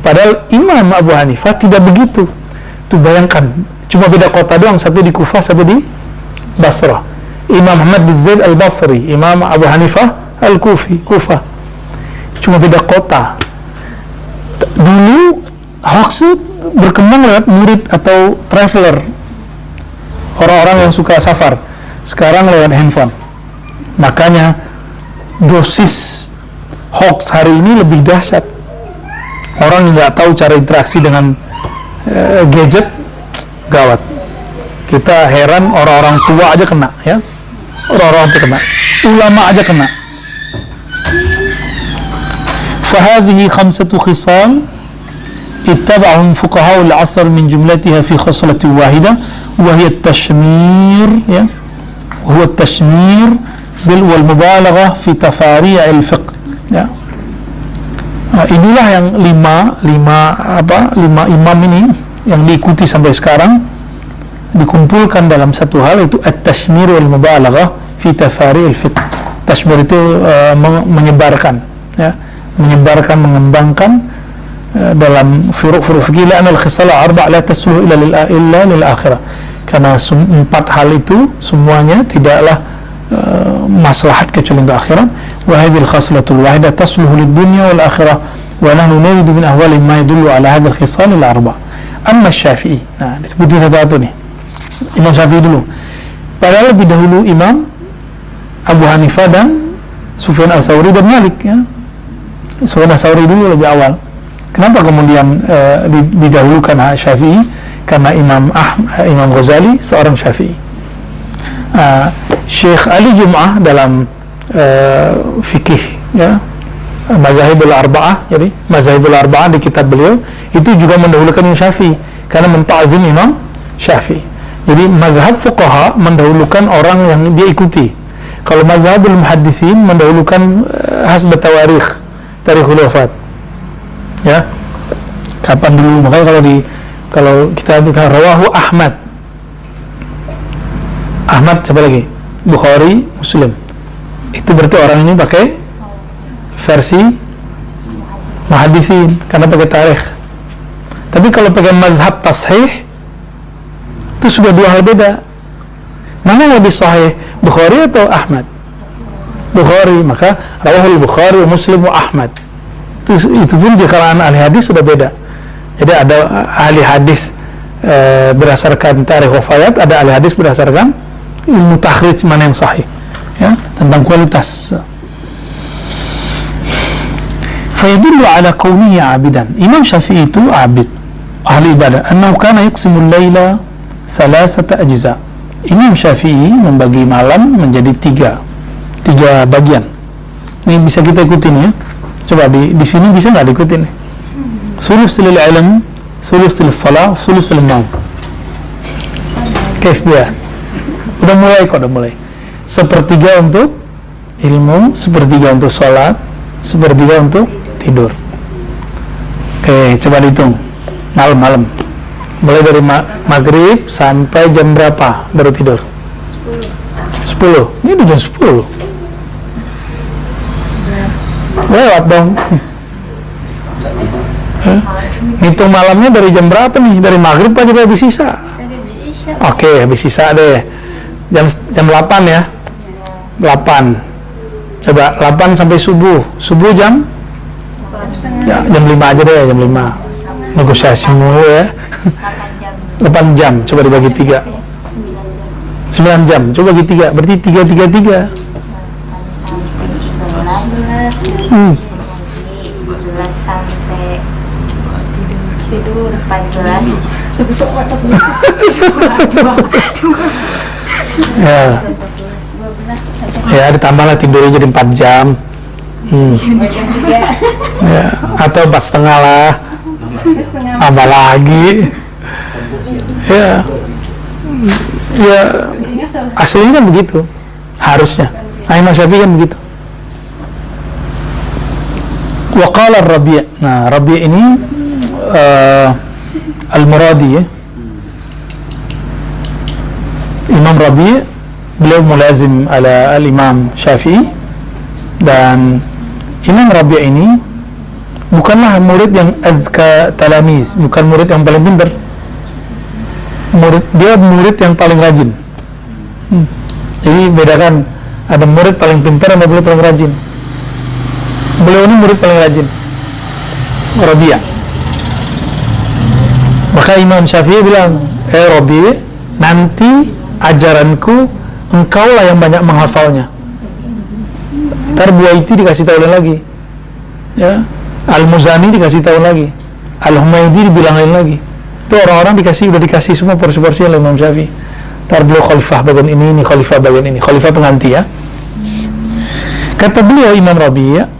padahal Imam Abu Hanifah tidak begitu. Tuh bayangkan, cuma beda kota doang, satu di Kufah, satu di Basrah. Imam Hamad bin Zaid al-Basri, Imam Abu Hanifah al-Kufi, Kufah, cuma beda kota. Dulu hoax berkembang lewat murid atau traveler, orang-orang yang suka safar. Sekarang lewat handphone. Makanya dosis hoax hari ini lebih dahsyat. Orang yang nggak tahu cara interaksi dengan gadget, gawat. Kita heran, orang-orang tua aja kena ya, orang-orang tua kena, ulama aja kena. Fahadhihi khamsatu khisal اتبعهم فقهاء العصر من جملتها في خصلة واحدة وهي التشمير وهو التشمير والمبالغة في تفاريع الفقه ya. Inilah yang lima imam ini yang diikuti sampai sekarang dikumpulkan dalam satu hal, itu at-tashmir wal mubalaghah fi tafari' al-fiqh. Tashmir itu menyebarkan, ya, menyebarkan, mengembangkan dalam furu' fikih, la anal khisal arba' la tasluhu illa lil akhirah. Karena 4 hal itu semuanya tidaklah maslahat kecuali untuk akhirat. Wa hadhihi al-khaslatul wahidah tasluhu lid dunya wal akhirah wa nahnu nuridu min ahwali ma yadullu ala hadhihi al-khisal al-arba'. Amma Syafi'i, nah disebutin satu-satu nih. Imam Syafi'i dulu. Padahal lebih dahulu Imam Abu Hanifah dan Sufyan Ats-Tsauri dan Malik, ya. Sufyan Ats-Tsauri dulu lebih awal. Kenapa kemudian didahulukan Syafi'i? Karena Imam Ghazali seorang Syafi'i. Syekh Ali Jum'ah dalam fikih, ya, Mazahibul Arba'ah, jadi Mazahibul Arba'ah di kitab beliau itu juga mendahulukan Imam Syafi'i karena menta'zim Imam Syafi'i. Jadi mazhab fuqaha mendahulukan orang yang dia ikuti. Kalau mazhabul muhadditsin mendahulukan hasbat tawarikh, tarikhul wafat. Ya. Kapan dulu? Makanya kalau kita rawahu Ahmad. Ahmad siapa lagi? Bukhari, Muslim. Itu berarti orang ini pakai versi muhadditsin karena pakai tarikh. Tapi kalau pakai mazhab tashih itu sudah dua hal beda. Mana yang lebih sahih, Bukhari atau Ahmad? Bukhari, maka rawahul Bukhari, Muslim, wa Ahmad. Itu pun di kalangan ahli hadis sudah beda. Jadi ada ahli hadis berdasarkan tarikh wafat, ada ahli hadis berdasarkan ilmu takhrij mana yang sahih, ya, tentang kualitas. Fayadullu ala kaunihi abidan. Imam Syafi'i itu abid, ahli ibadah. Annahu kana yuqsimul laila salasata ajza. Imam Syafi'i membagi malam menjadi tiga bagian. Ini bisa kita ikutin, ya. Coba di sini bisa nggak diikutin? Sulus lil ilm, sulus lil salah, sulus lil naum. Kaif dia? Udah mulai. Sepertiga untuk ilmu, sepertiga untuk sholat, sepertiga untuk tidur. Oke, coba dihitung. Malam-malam. Mulai dari maghrib sampai jam berapa baru tidur? 10. Ini udah jam 10. Lewat dong. Hitung malamnya dari jam berapa nih? Dari maghrib aja habis isya. Oke, habis isya deh. Jam 8 ya. 8. Coba 8 sampai subuh. Subuh jam? Ya, jam 5 aja deh, jam 5. Negosiasi mulu ya. 8 jam, coba dibagi 3. 9 jam, coba bagi 3. Berarti 3. 11 sampai tidur 14. Ya, ditambahlah tidurnya jadi 4 jam. Ya, atau 4,5 lah. Tambah lagi. Ya, aslinya kan begitu. Harusnya. Imam Syafi'i kan begitu. Wa qala Rabi'. Nah, Rabi' ini Al-Muradi, ya. Imam Rabi' beliau mulazim ala al-Imam Syafi'i, dan Imam Rabi' ini bukanlah murid yang azka talamiz, bukan murid yang paling pintar. Dia murid yang paling rajin. Jadi bedakan, ada murid paling pintar sama murid paling rajin. Beliau ini murid paling rajin, Rabi'. Maka Imam Syafi'i bilang, Rabi', nanti ajaranku engkaulah yang banyak menghafalnya. Ntar Buaiti dikasih tahu lagi, ya. Al-Muzani dikasih tahu lagi, Al-Humaydi dibilangin lagi. Itu orang-orang udah dikasih semua porsi-porsi oleh Imam Syafi'i. Ntar beliau khalifah bagian ini khalifah bagian ini, khalifah pengganti, ya. Kata beliau Imam Rabi', ya,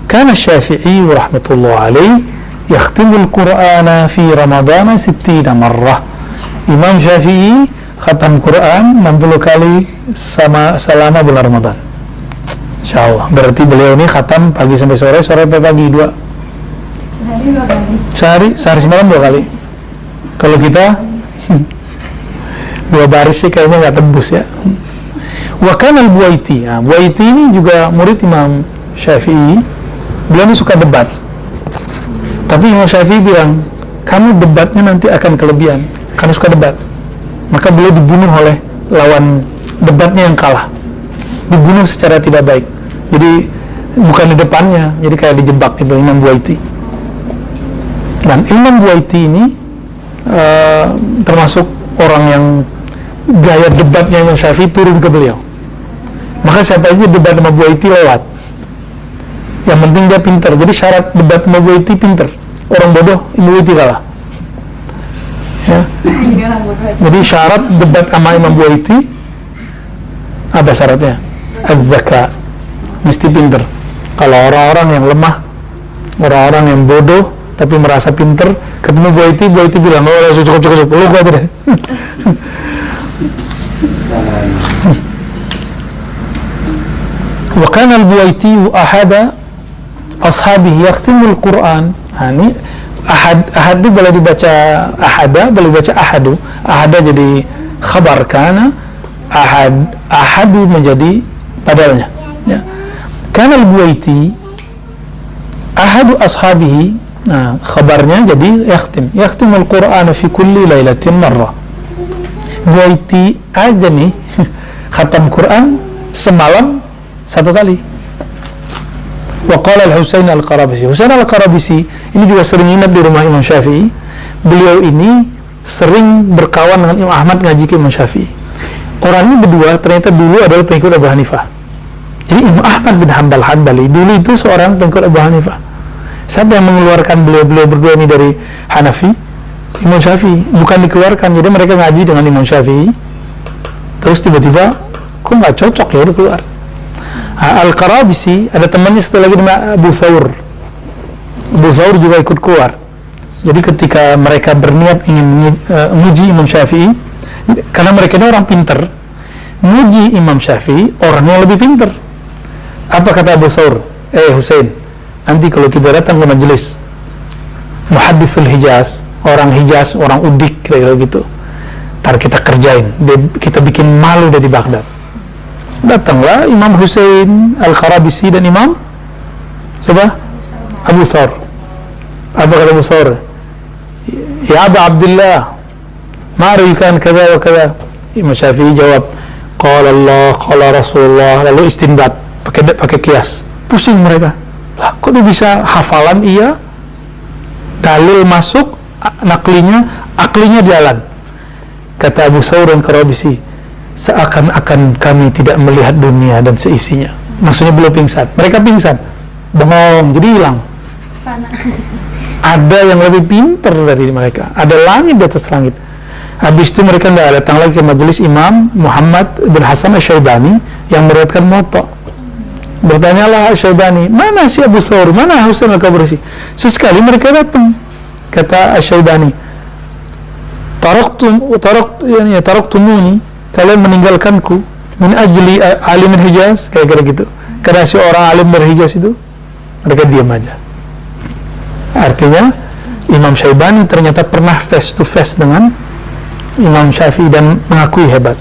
kana Syafi'i rahmatullah alaih yakhtimul Qur'ana fi Ramadana 60 marrah. Imam Syafi'i khatam Quran 60 kali selama bulan Ramadan. Insyaallah. Berarti beliau ini khatam pagi sampai sore, sore sampai pagi 2. Sehari 2 kali. Sehari semalam 2 kali. Kalau kita 2 baris sih kayaknya nggak tembus ya. Wa kana al-Buaiti. Nah, Buaiti ini juga murid Imam Syafi'i. Beliau ini suka debat. Tapi Imam Syafi'i bilang, kamu debatnya nanti akan kelebihan. Kamu suka debat. Maka beliau dibunuh oleh lawan debatnya yang kalah. Dibunuh secara tidak baik. Jadi bukan di depannya, jadi kayak dijebak gitu Imam Buaiti. Dan Imam Buaiti ini termasuk orang yang gaya debatnya Imam Syafi'i turun ke beliau. Maka siapa aja debat sama Buaiti lewat. Yang penting dia pinter. Jadi syarat debat sama Buaiti pinter. Orang bodoh Imam Buaiti kalah. Ya. Jadi syarat debat sama Imam Buaiti apa syaratnya? Az-zaka. Mesti pinter. Kalau orang-orang yang lemah, orang-orang yang bodoh tapi merasa pinter, ketemu Buaiti bilang, oh cukup, lu gua aja deh. Wa kana al-Buaiti ahada ashabihi yakhtimul Qur'an. Nah, ini ahad itu boleh dibaca ahada, boleh dibaca ahadu. Ahada jadi khabar, kana ahadu menjadi badalnya. Ya. Kana al-Buaiti ahadu ashabihi. Nah, khabarnya jadi yakhtimul Qur'an fi kulli lailatin marrah. Buaiti aja nih khatam Quran semalam 1 kali. Wa qala al-Husain al-Qarabisi. Husain al-Qarabisi ini juga sering nginep di rumah Imam Syafi'i. Beliau ini sering berkawan dengan Imam Ahmad ngaji ke Imam Syafi'i. Orang ini berdua ternyata dulu adalah pengikut Abu Hanifah. Jadi Imam Ahmad bin Hanbal Hanbali dulu itu seorang pengikut Abu Hanifah. Siapa yang mengeluarkan beliau berdua ini dari Hanafi? Imam Syafi'i. Bukan dikeluarkan, jadi mereka ngaji dengan Imam Syafi'i. Terus tiba-tiba kok nggak cocok ya udah keluar. Al-Qarabisi ada temannya satu lagi nama Abu Thawr. Abu Thawr juga ikut keluar. Jadi ketika mereka berniat ingin menguji Imam Syafi'i, karena mereka ini orang pinter, menguji Imam Syafi'i orang yang lebih pinter. Apa kata Abu Thawr? Husain, nanti kalau kita datang ke majelis muhaddithul Hijaz, orang Hijaz, orang Udik kira-kira gitu, ntar kita kerjain, kita bikin malu dari Baghdad. Datanglah Imam Husain Al-Qarabisi dan Imam siapa? Abu Thawr. Apa kata Abu Thawr? Ya Abu Abdullah, ma ra'yukan kada wa kada? Imam Syafi'i jawab, qala Allah, qala Rasulullah, lalu istinbat pakai kias. Pusing mereka. Lah, kok dia bisa hafalan iya, dalil masuk, aklinya jalan. Kata Abu Thawr dan Qarabisi, seakan-akan kami tidak melihat dunia dan seisinya. Maksudnya belum pingsan. Mereka pingsan, bengong, jadi hilang. Ada yang lebih pintar dari mereka. Ada langit di atas langit. Habis itu mereka tidak datang lagi ke majelis Imam Muhammad bin Hasan Asy-Syaibani yang meriwayatkan Muwatta. Bertanyalah Asy-Syaibani, mana si Abu Thawr, mana Husain Al-Qarabisi? Sesekali mereka datang. Kata Asy-Syaibani, taraktumuni, kalian meninggalkanku min ajli alim Hijaz, kayak gitu. Karena si orang alim dari Hijaz itu, mereka diam aja. Artinya Imam Syaibani ternyata pernah face to face dengan Imam Syafi'i dan mengakui hebat.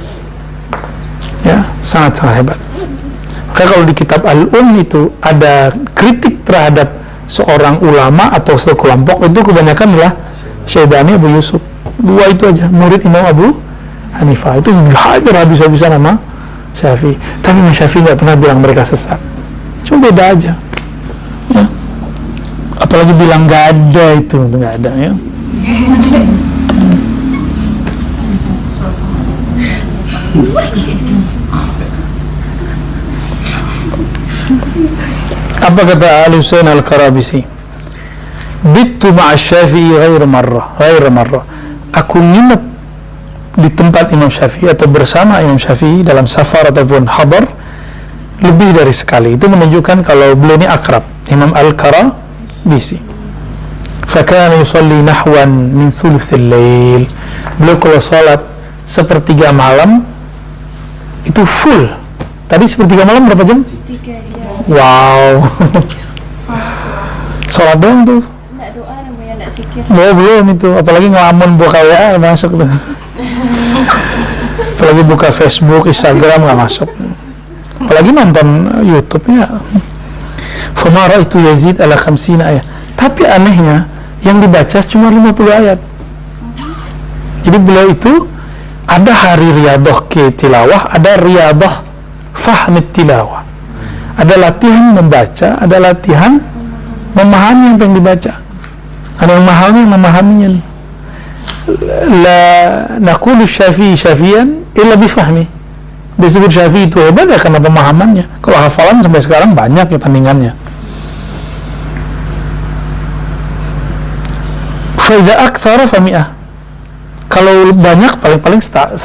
Ya, sangat-sangat hebat. Maka kalau di kitab Al-Um itu ada kritik terhadap seorang ulama atau satu kelompok, itu kebanyakan adalah Syaibani, Abu Yusuf. 2 itu aja, murid Imam Abu Hanifah. Itu hajar habis-habisan sama Syafi'i. Tapi Imam Syafi'i nggak pernah bilang mereka sesat. Cuma beda aja. Ya. Apalagi bilang nggak ada itu nggak ada ya. Apa kata Al-Husain Al-Qarabisi? Bittu ma'a Syafi'i ghair marrah. Aku nginep di tempat Imam Syafi'i atau bersama Imam Syafi'i dalam safar ataupun hadar lebih dari sekali. Itu menunjukkan kalau beliau ini akrab. Imam Al-Qarabisi. Fakana yusalli nahwan min thuluthil lail. Beliau kalau salat sepertiga malam itu full. Tadi sepertiga malam berapa jam? 3 jam. Wow. Salat doang tuh. Enggak doa namanya, enggak zikir. Belum itu, apalagi ngelamun buah kaya masuk tuh. Apalagi buka Facebook, Instagram nggak masuk. Apalagi nonton YouTube-nya. Fama ra'aitu yazid ala 50 ayat. Tapi anehnya yang dibaca cuma 50 ayat. Jadi beliau itu ada hari riyadhah ke tilawah, ada riyadhah fahmit tilawah. Ada latihan membaca, ada latihan memahami apa yang dibaca. Ada yang memahaminya nih. La naqulu syafi'i syafi'an illa bifahmi. Disebut syafi'i itu hebat ya karena pemahamannya. Kalau hafalan sampai sekarang banyak ya tandingannya. Fa idza aktsara fa mi'ah. Kalau banyak paling-paling 100.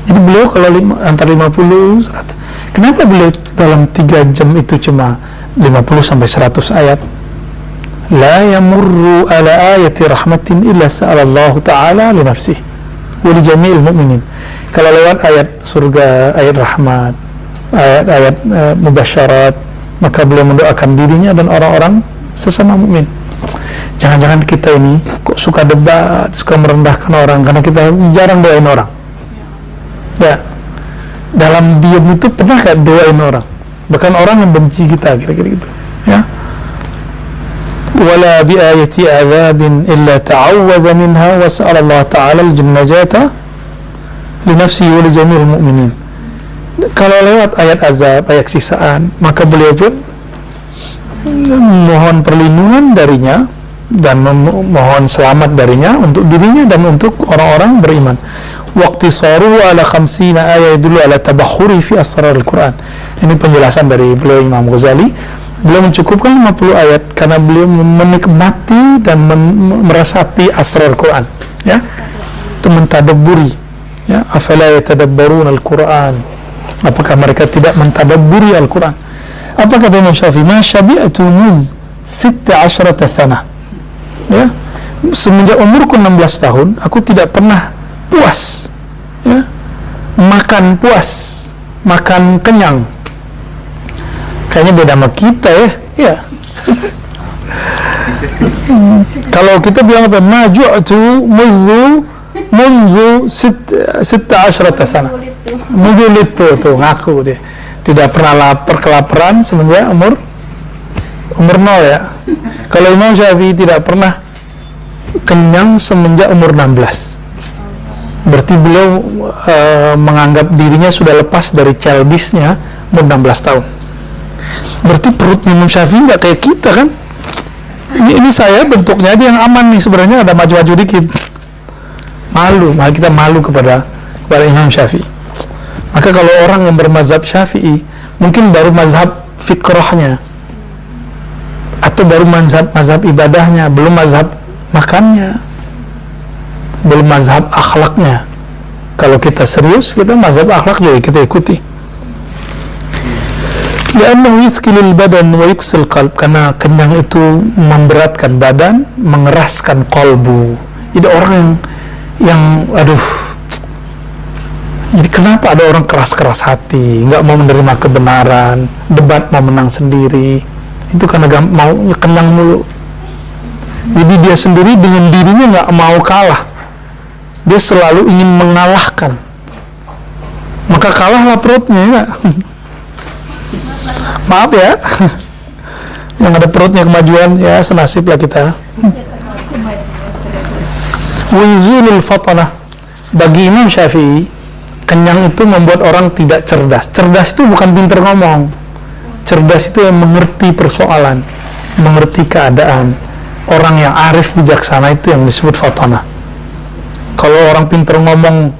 Jadi beliau kalau antara 50 100. Kenapa beliau dalam 3 jam itu cuma 50 sampai 100 ayat? La yamurru ala ayati rahmatin illa sa'alallahu ta'ala li nafsihi wa li jami'il mu'minin. Kalau lewat ayat surga, ayat rahmat, ayat mubasyarat, maka beliau mendoakan dirinya dan orang-orang sesama mukmin. Jangan-jangan kita ini kok suka debat, suka merendahkan orang karena kita jarang doain orang. Ya, dalam diam itu pernah gak doain orang? Bahkan orang yang benci kita, kira-kira gitu. Ya. Wala bi ayati adzabin illa ta'awwadha minha wa sa'ala Allah ta'ala al-jannata li nafsihi wa li jami'il mu'minin. Kalau lewat ayat azab, ayat siksaan, maka beliau pun mohon perlindungan darinya dan mohon selamat darinya untuk dirinya dan untuk orang-orang beriman. Waqtisaru ala 50 ayat dulu ala tabakhuri fi asrar al-Quran. Ini penjelasan dari beliau Imam Ghazali. Beliau mencukupkan 50 ayat karena beliau menikmati dan meresapi asrar al-Quran. Ya, itu mentadabburi. Ya, afala yatadabbarun al-Quran. Apakah mereka tidak mentadabburi Al-Quran? Apa kata Imam Syafi'i? Ma syabi'atu mudh 16 sana. Ya, semenjak umurku 16 tahun aku tidak pernah puas, ya, makan puas, makan kenyang. Kayaknya beda sama kita ya. Kalau kita bilang apa? Ma ju'tu munzu 16 sana. Munzu itu tuh ngaku dia tidak pernah lapar kelaparan semenjak umur 0 ya. Kalau Imam Syafi'i tidak pernah kenyang semenjak umur 16. Berarti beliau menganggap dirinya sudah lepas dari celbisnya umur 16 tahun. Berarti perutnya Imam Syafi'i nggak kayak kita kan? Ini saya bentuknya aja yang aman nih, sebenarnya ada maju-maju dikit. Kita malu kepada Imam Syafi'i. Maka kalau orang yang bermazhab Syafi'i mungkin baru mazhab fikrahnya atau baru mazhab ibadahnya, belum mazhab makannya, belum mazhab akhlaknya. Kalau kita serius, kita mazhab akhlak juga kita ikuti. Li'annahu yuthqilul badan wa yuksil qalb, karena kenyang itu memberatkan badan, mengeraskan kolbu. Jadi orang yang jadi kenapa ada orang keras-keras hati, nggak mau menerima kebenaran, debat mau menang sendiri, itu karena mau kenyang mulu. Jadi dia sendiri dengan dirinya nggak mau kalah, dia selalu ingin mengalahkan, maka kalahlah perutnya ya. Maaf ya, yang ada perutnya kemajuan ya senasib lah kita. Wizulul fatanah, bagi Imam Syafi'i kenyang itu membuat orang tidak cerdas. Cerdas itu bukan pintar ngomong. Cerdas itu yang mengerti persoalan, mengerti keadaan. Orang yang arif bijaksana itu yang disebut fatanah. Kalau orang pintar ngomong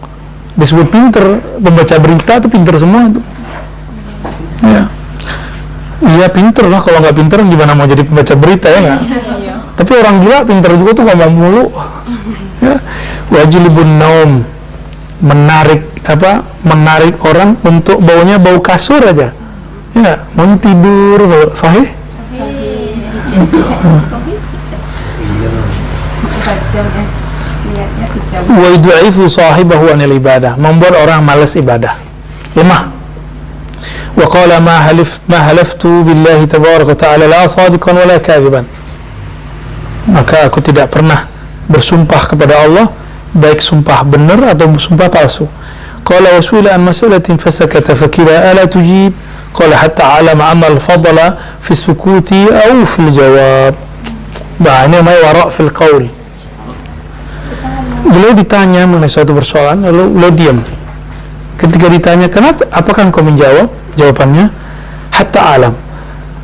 disebut pintar, membaca berita itu pintar semua itu. Ya. Iya pintar lah, kalau nggak pintar gimana mau jadi pembaca berita ya nggak? Tapi orang gila pintar juga tuh ngomong mulu. Ya. Wajilibun naum, menarik orang untuk baunya bau kasur aja. Ya, mau tidur bau sahih. Wa yud'ifu sahibahu anil ibadah, membuat orang malas ibadah, lemah. Wa qala ma halaftu billahi tabaraka ta'ala la sadiqan wala kadhiban. Maka aku tidak pernah bersumpah kepada Allah, baik sumpah benar atau sumpah palsu. Qala waswila an mas'alatin fasakata fakila ala tujib. Qala hatta alama anna al-fadla fi sukuti au fil jawab. Nah, ini namanya wara' fil qaul. Beliau ditanya mengenai suatu persoalan, lalu beliau diam. Ketika ditanya, kenapa? Apakah engkau menjawab? Jawabannya, hatta alam.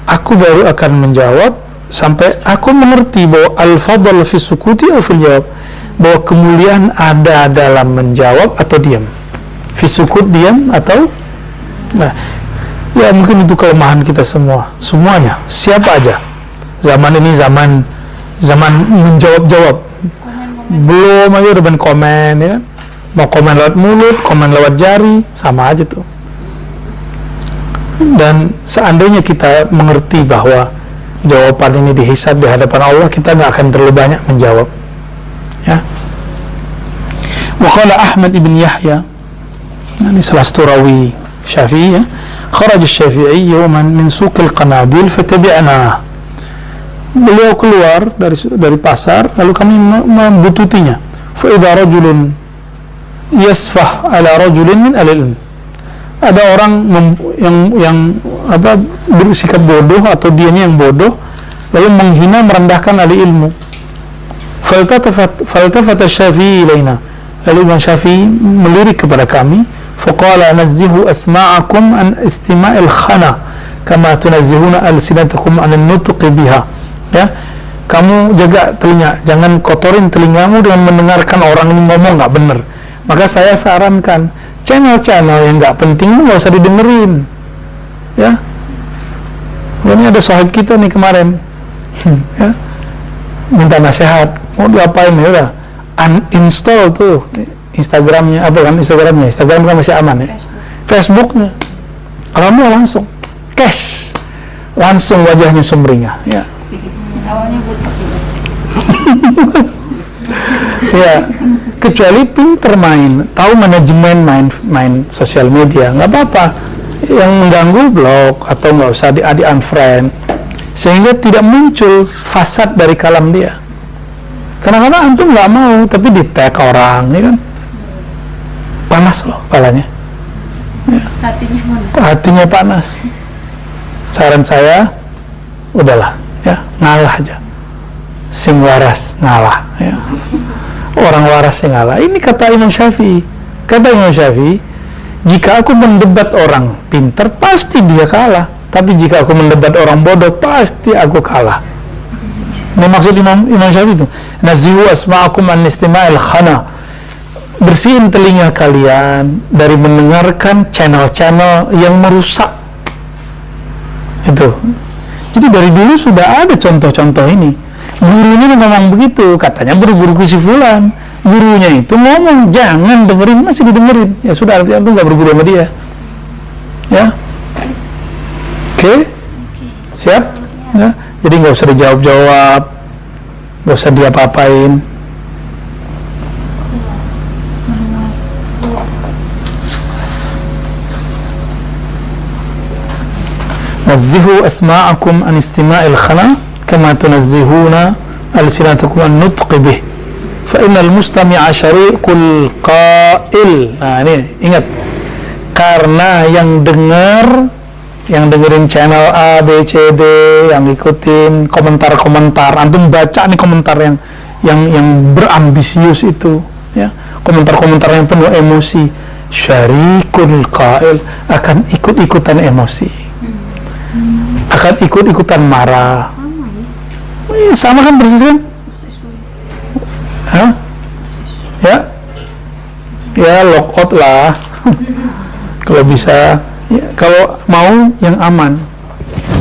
Aku baru akan menjawab sampai aku mengerti bahwa al-fadl fi sukuti atau fil jawab, bahwa kemuliaan ada dalam menjawab atau diam. Fi sukut diam atau, nah, ya mungkin itu kelemahan kita semua, semuanya, siapa aja. Zaman ini zaman menjawab-jawab. Belum aja udah komen, ya kan? Mau komen lewat mulut, komen lewat jari, sama aja tuh. Dan seandainya kita mengerti bahwa jawaban ini dihisab di hadapan Allah, kita nggak akan terlalu banyak menjawab. Ya. Wa qala Ahmad ibn Yahya, ini salah satu rawi Syafi'i, ya. Kharaj Syafi'i yawman min suqil Qanadil fatabi'na. Beliau keluar dari pasar, lalu kami membututinya. Fa idza rajulun yasfah ala rajulin min alil. Ada orang yang bersikap bodoh atau dianya yang bodoh, lalu menghina merendahkan ahli ilmu. Faltafata Syafi'i ilaina. Lalu Imam Syafi'i melirik kepada kami, faqala nazzihu asma'akum an istima'il khana kama tunazzihuna alsinatakum an an-nutqi biha. Ya, kamu jaga telinga, jangan kotorin telingamu dengan mendengarkan orang ini ngomong nggak benar. Maka saya sarankan channel-channel yang nggak penting itu nggak usah didengerin. Ya, ini ada sahib kita nih kemarin, ya, minta nasihat, mau diapain ya udah uninstall tuh Instagramnya, Instagram kan masih aman ya, Facebooknya, alhamdulillah langsung cash, langsung wajahnya sumringah, ya. Awalnya butuh Ya, kecuali pinter tahu manajemen main sosial media, nggak apa-apa. Yang mengganggu blok atau nggak usah di unfriend, sehingga tidak muncul fasad dari kalam dia. Kadang-kadang antum nggak mau, tapi di tag orang, ya kan, panas loh kepalanya, ya. Hatinya panas. Saran saya, udahlah, ya, ngalah aja. Sing waras ngalah, ya. Orang waras yang ngalah. Ini kata Imam Syafi'i. Kata Imam Syafi'i, jika aku mendebat orang pintar, pasti dia kalah. Tapi jika aku mendebat orang bodoh, pasti aku kalah. Ini maksud Imam Syafi'i itu. Nazihu asma'akum an istima'il khana. Bersihin telinga kalian dari mendengarkan channel-channel yang merusak. Itu. Jadi dari dulu sudah ada contoh-contoh ini. Gurunya ngomong begitu, katanya berguru si fulan. Gurunya itu ngomong, jangan dengerin, masih didengerin. Ya sudah, artinya itu nggak berguru sama dia. Ya, oke? Siap? Ya. Jadi nggak usah dijawab-jawab, nggak usah diapa-apain. Nazzihu asma'akum an istima'il khana kama tunazzihuna alsinatakum an nutqi bih fa innal mustami'a syariqul qail. Nah, ini ingat, karena yang dengerin channel A, B, C, D, yang ngikutin komentar-komentar, antum baca nih komentar yang berambisius itu, ya, komentar-komentar yang penuh emosi, syariqul qail, akan ikut-ikutan emosi, akan ikut-ikutan marah. Sama kan, persis kan? Hah? Ya lock out lah. Kalau bisa, ya, kalau mau yang aman,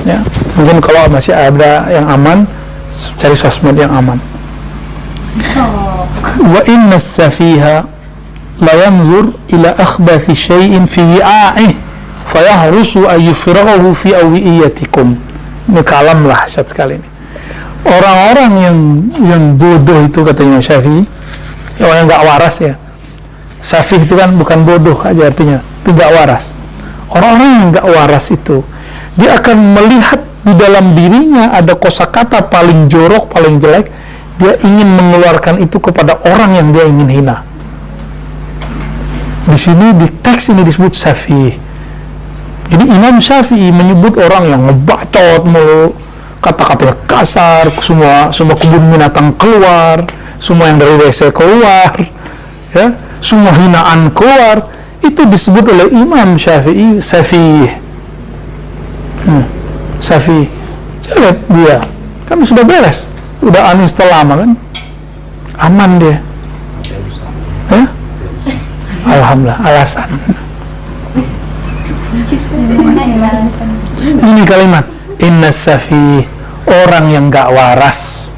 ya. Mungkin kalau masih ada yang aman, cari sosmed yang aman. Wa inna as-safiha la yanzur ila akhbathi syai'in fi wi'a'ih fayahrusu ay yufraghahu fi awiyatikum. Ini kalam lah syat sekali ini. Orang-orang yang bodoh itu, kata Imam Syafi'i, orang yang nggak waras, ya. Safih itu kan bukan bodoh aja artinya, tapi nggak waras. Orang-orang yang nggak waras itu, dia akan melihat di dalam dirinya ada kosakata paling jorok, paling jelek, dia ingin mengeluarkan itu kepada orang yang dia ingin hina. Di sini di teks ini disebut safih. Jadi Imam Syafi'i menyebut orang yang ngebacot mulu, kata-katanya kasar, semua kebun binatang keluar, semua yang dari WC keluar, ya, semua hinaan keluar, itu disebut oleh Imam Syafi'i safih. Safih. Coba dia, kan sudah beres, udah uninstall lama kan, aman dia. Ya? Alhamdulillah, alasan. Ini kalimat inna safih, orang yang gak waras,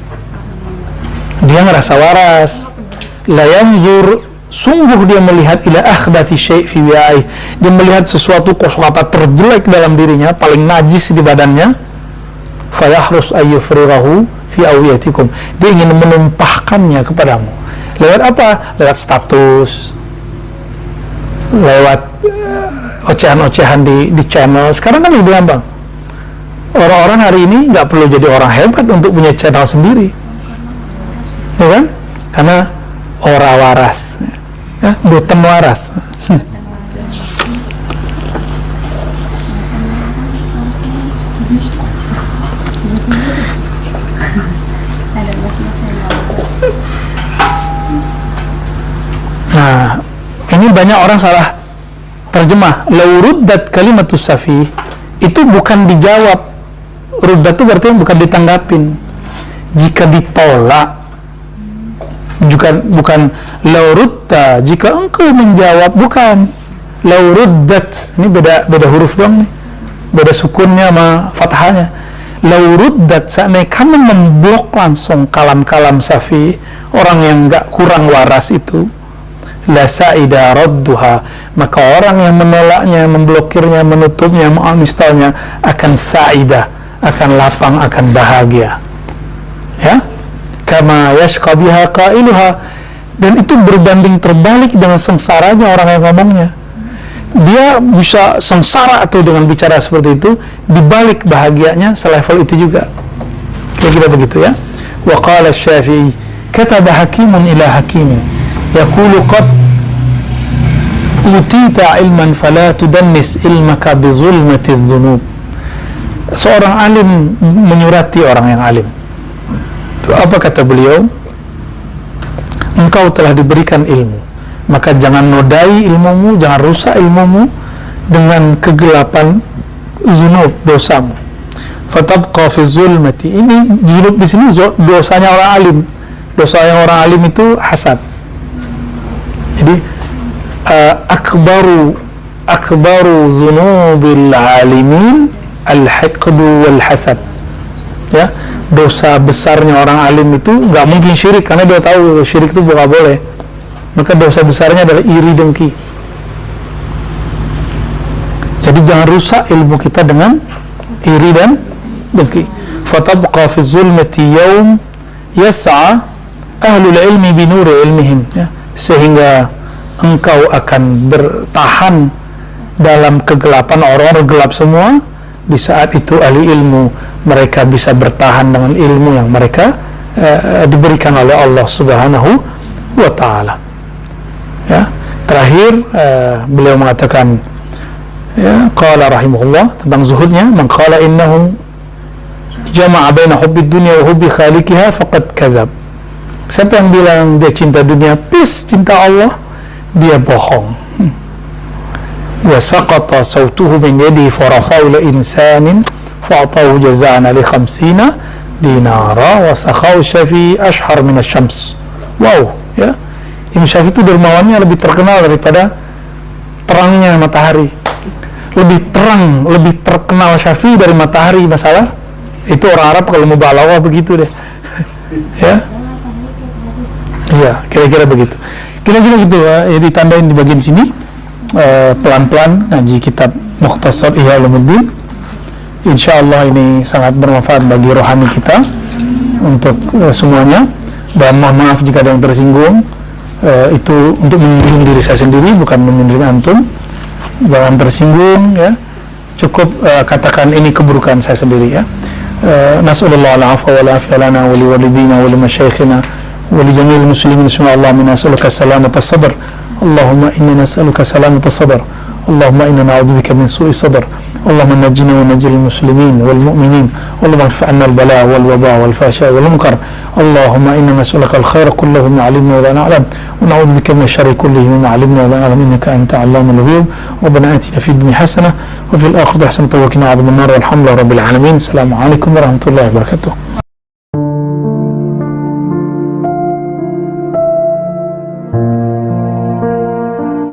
dia ngerasa waras. La yanzur, sungguh dia melihat ila akhbathi syai' fi wi'ai, dia melihat sesuatu kosakata terjelek dalam dirinya, paling najis di badannya. Fayahrus ayyufrighahu fi awiyatikum, dia ingin menumpahkannya kepadamu. Lewat apa? Lewat status, lewat ocehan-ocehan di channel. Sekarang kan lebih gampang. Orang-orang hari ini nggak perlu jadi orang hebat untuk punya channel sendiri, ya kan? Karena ora waras, ya, boten waras. Nah, ini banyak orang salah terjemah. Lau ruddat kalimatus safih, itu bukan dijawab. Ruddat itu berarti bukan ditanggapin. Jika ditolak, bukan lau rudda, jika engkau menjawab, bukan. Lau ruddat, ini beda huruf doang nih, beda sukunnya sama fathahnya. Lau ruddat, seandainya kamu memblok langsung kalam-kalam safih, orang yang gak kurang waras itu, la sa'ida radduha, maka orang yang menolaknya, memblokirnya, menutupnya, menginstalnya akan sa'idah, akan lapang, akan bahagia, ya, kama yashqa biha qailuha, dan itu berbanding terbalik dengan sengsaranya orang yang ngomongnya. Dia bisa sengsara atau dengan bicara seperti itu, dibalik bahagianya selevel itu juga. Kira-kira begitu, ya. Wa qala Syafi'i, kataba hakimun ila hakimin yaqulu qad utita ilman fala tudannis ilmaka bi zulmati dhunub. Seorang alim menyurati orang yang alim. Apa kata beliau? Engkau telah diberikan ilmu, maka jangan nodai ilmumu, jangan rusak ilmumu dengan kegelapan zunub, dosamu. Fatabqa fi zulmati. Ini zunub di sini dosanya orang alim. Dosanya orang alim itu hasad. Jadi akbaru zunubil alimin al-hiqdu wal hasad. Ya, dosa besarnya orang alim itu nggak mungkin syirik, karena dia tahu syirik itu bukan boleh. Maka dosa besarnya adalah iri dengki. Jadi jangan rusak ilmu kita dengan iri dan dengki. Fatabqa fi zulmati yawm yas'a ahlul ilmi bi nuri ilmihim, ya, sehingga engkau akan bertahan dalam kegelapan, orang-orang gelap semua. Di saat itu ahli ilmu, mereka bisa bertahan dengan ilmu yang mereka diberikan oleh Allah Subhanahu wa ta'ala. Ya, terakhir beliau mengatakan, ya, qala rahimahullah, tentang zuhudnya, man qala innahu jama'a baina hubbid dunya wa hubbi khaliqiha faqad kadzab. Siapa yang bilang dia cinta dunia plus cinta Allah, dia bohong. Wa saqata sautuhu min yadihi farafa'u ila insanin fa'atahu jaza'an li 50 dinara wa sakhau Syafi'i ashhar min asy-syams. Wow, ya. Imam Syafi'i itu dermawannya lebih terkenal daripada terangnya matahari. Lebih terang, lebih terkenal Syafi'i dari matahari. Masalah itu orang Arab kalau mau balawah begitu deh. Ya. Iya, kira-kira begitu. Kira-kira gitu, ya, ditandain di bagian sini. Pelan-pelan ngaji kitab Mukhtasar Ihya Ulumuddin. Insyaallah ini sangat bermanfaat bagi rohani kita untuk semuanya. Dan mohon maaf jika ada yang tersinggung. Itu untuk menyinggung diri saya sendiri, bukan menyinggung antum. Jangan tersinggung, ya. Cukup katakan ini keburukan saya sendiri, ya. Nas'alullah al-'afwa wal 'afiyata lana wa li walidina wa li masyayikhina wa li jami'il muslimin. Subhanallah min as'aluka salamata sadr Allahumma inna nas'aluka salamata sadr, Allahumma inna na'udzubika min su'i sadr, Allahumma najjina wa najjil muslimin wal mu'minin, Allahumma adfa'na al bala wal waba wal fasha wal munkar, Allahumma inna nas'aluka al khaira kullahu ma 'alimna wa la na'lam, wa na'udzubika min syarri kullihi ma 'alimna wa la na'lam, innaka anta 'allamul ghuyub. Rabbana atina fid dunya hasanah wa fil akhirati hasanah wa qina adzaban nar, walhamdulillahi rabbil alamin. Assalamualaikum warahmatullahi wabarakatuh.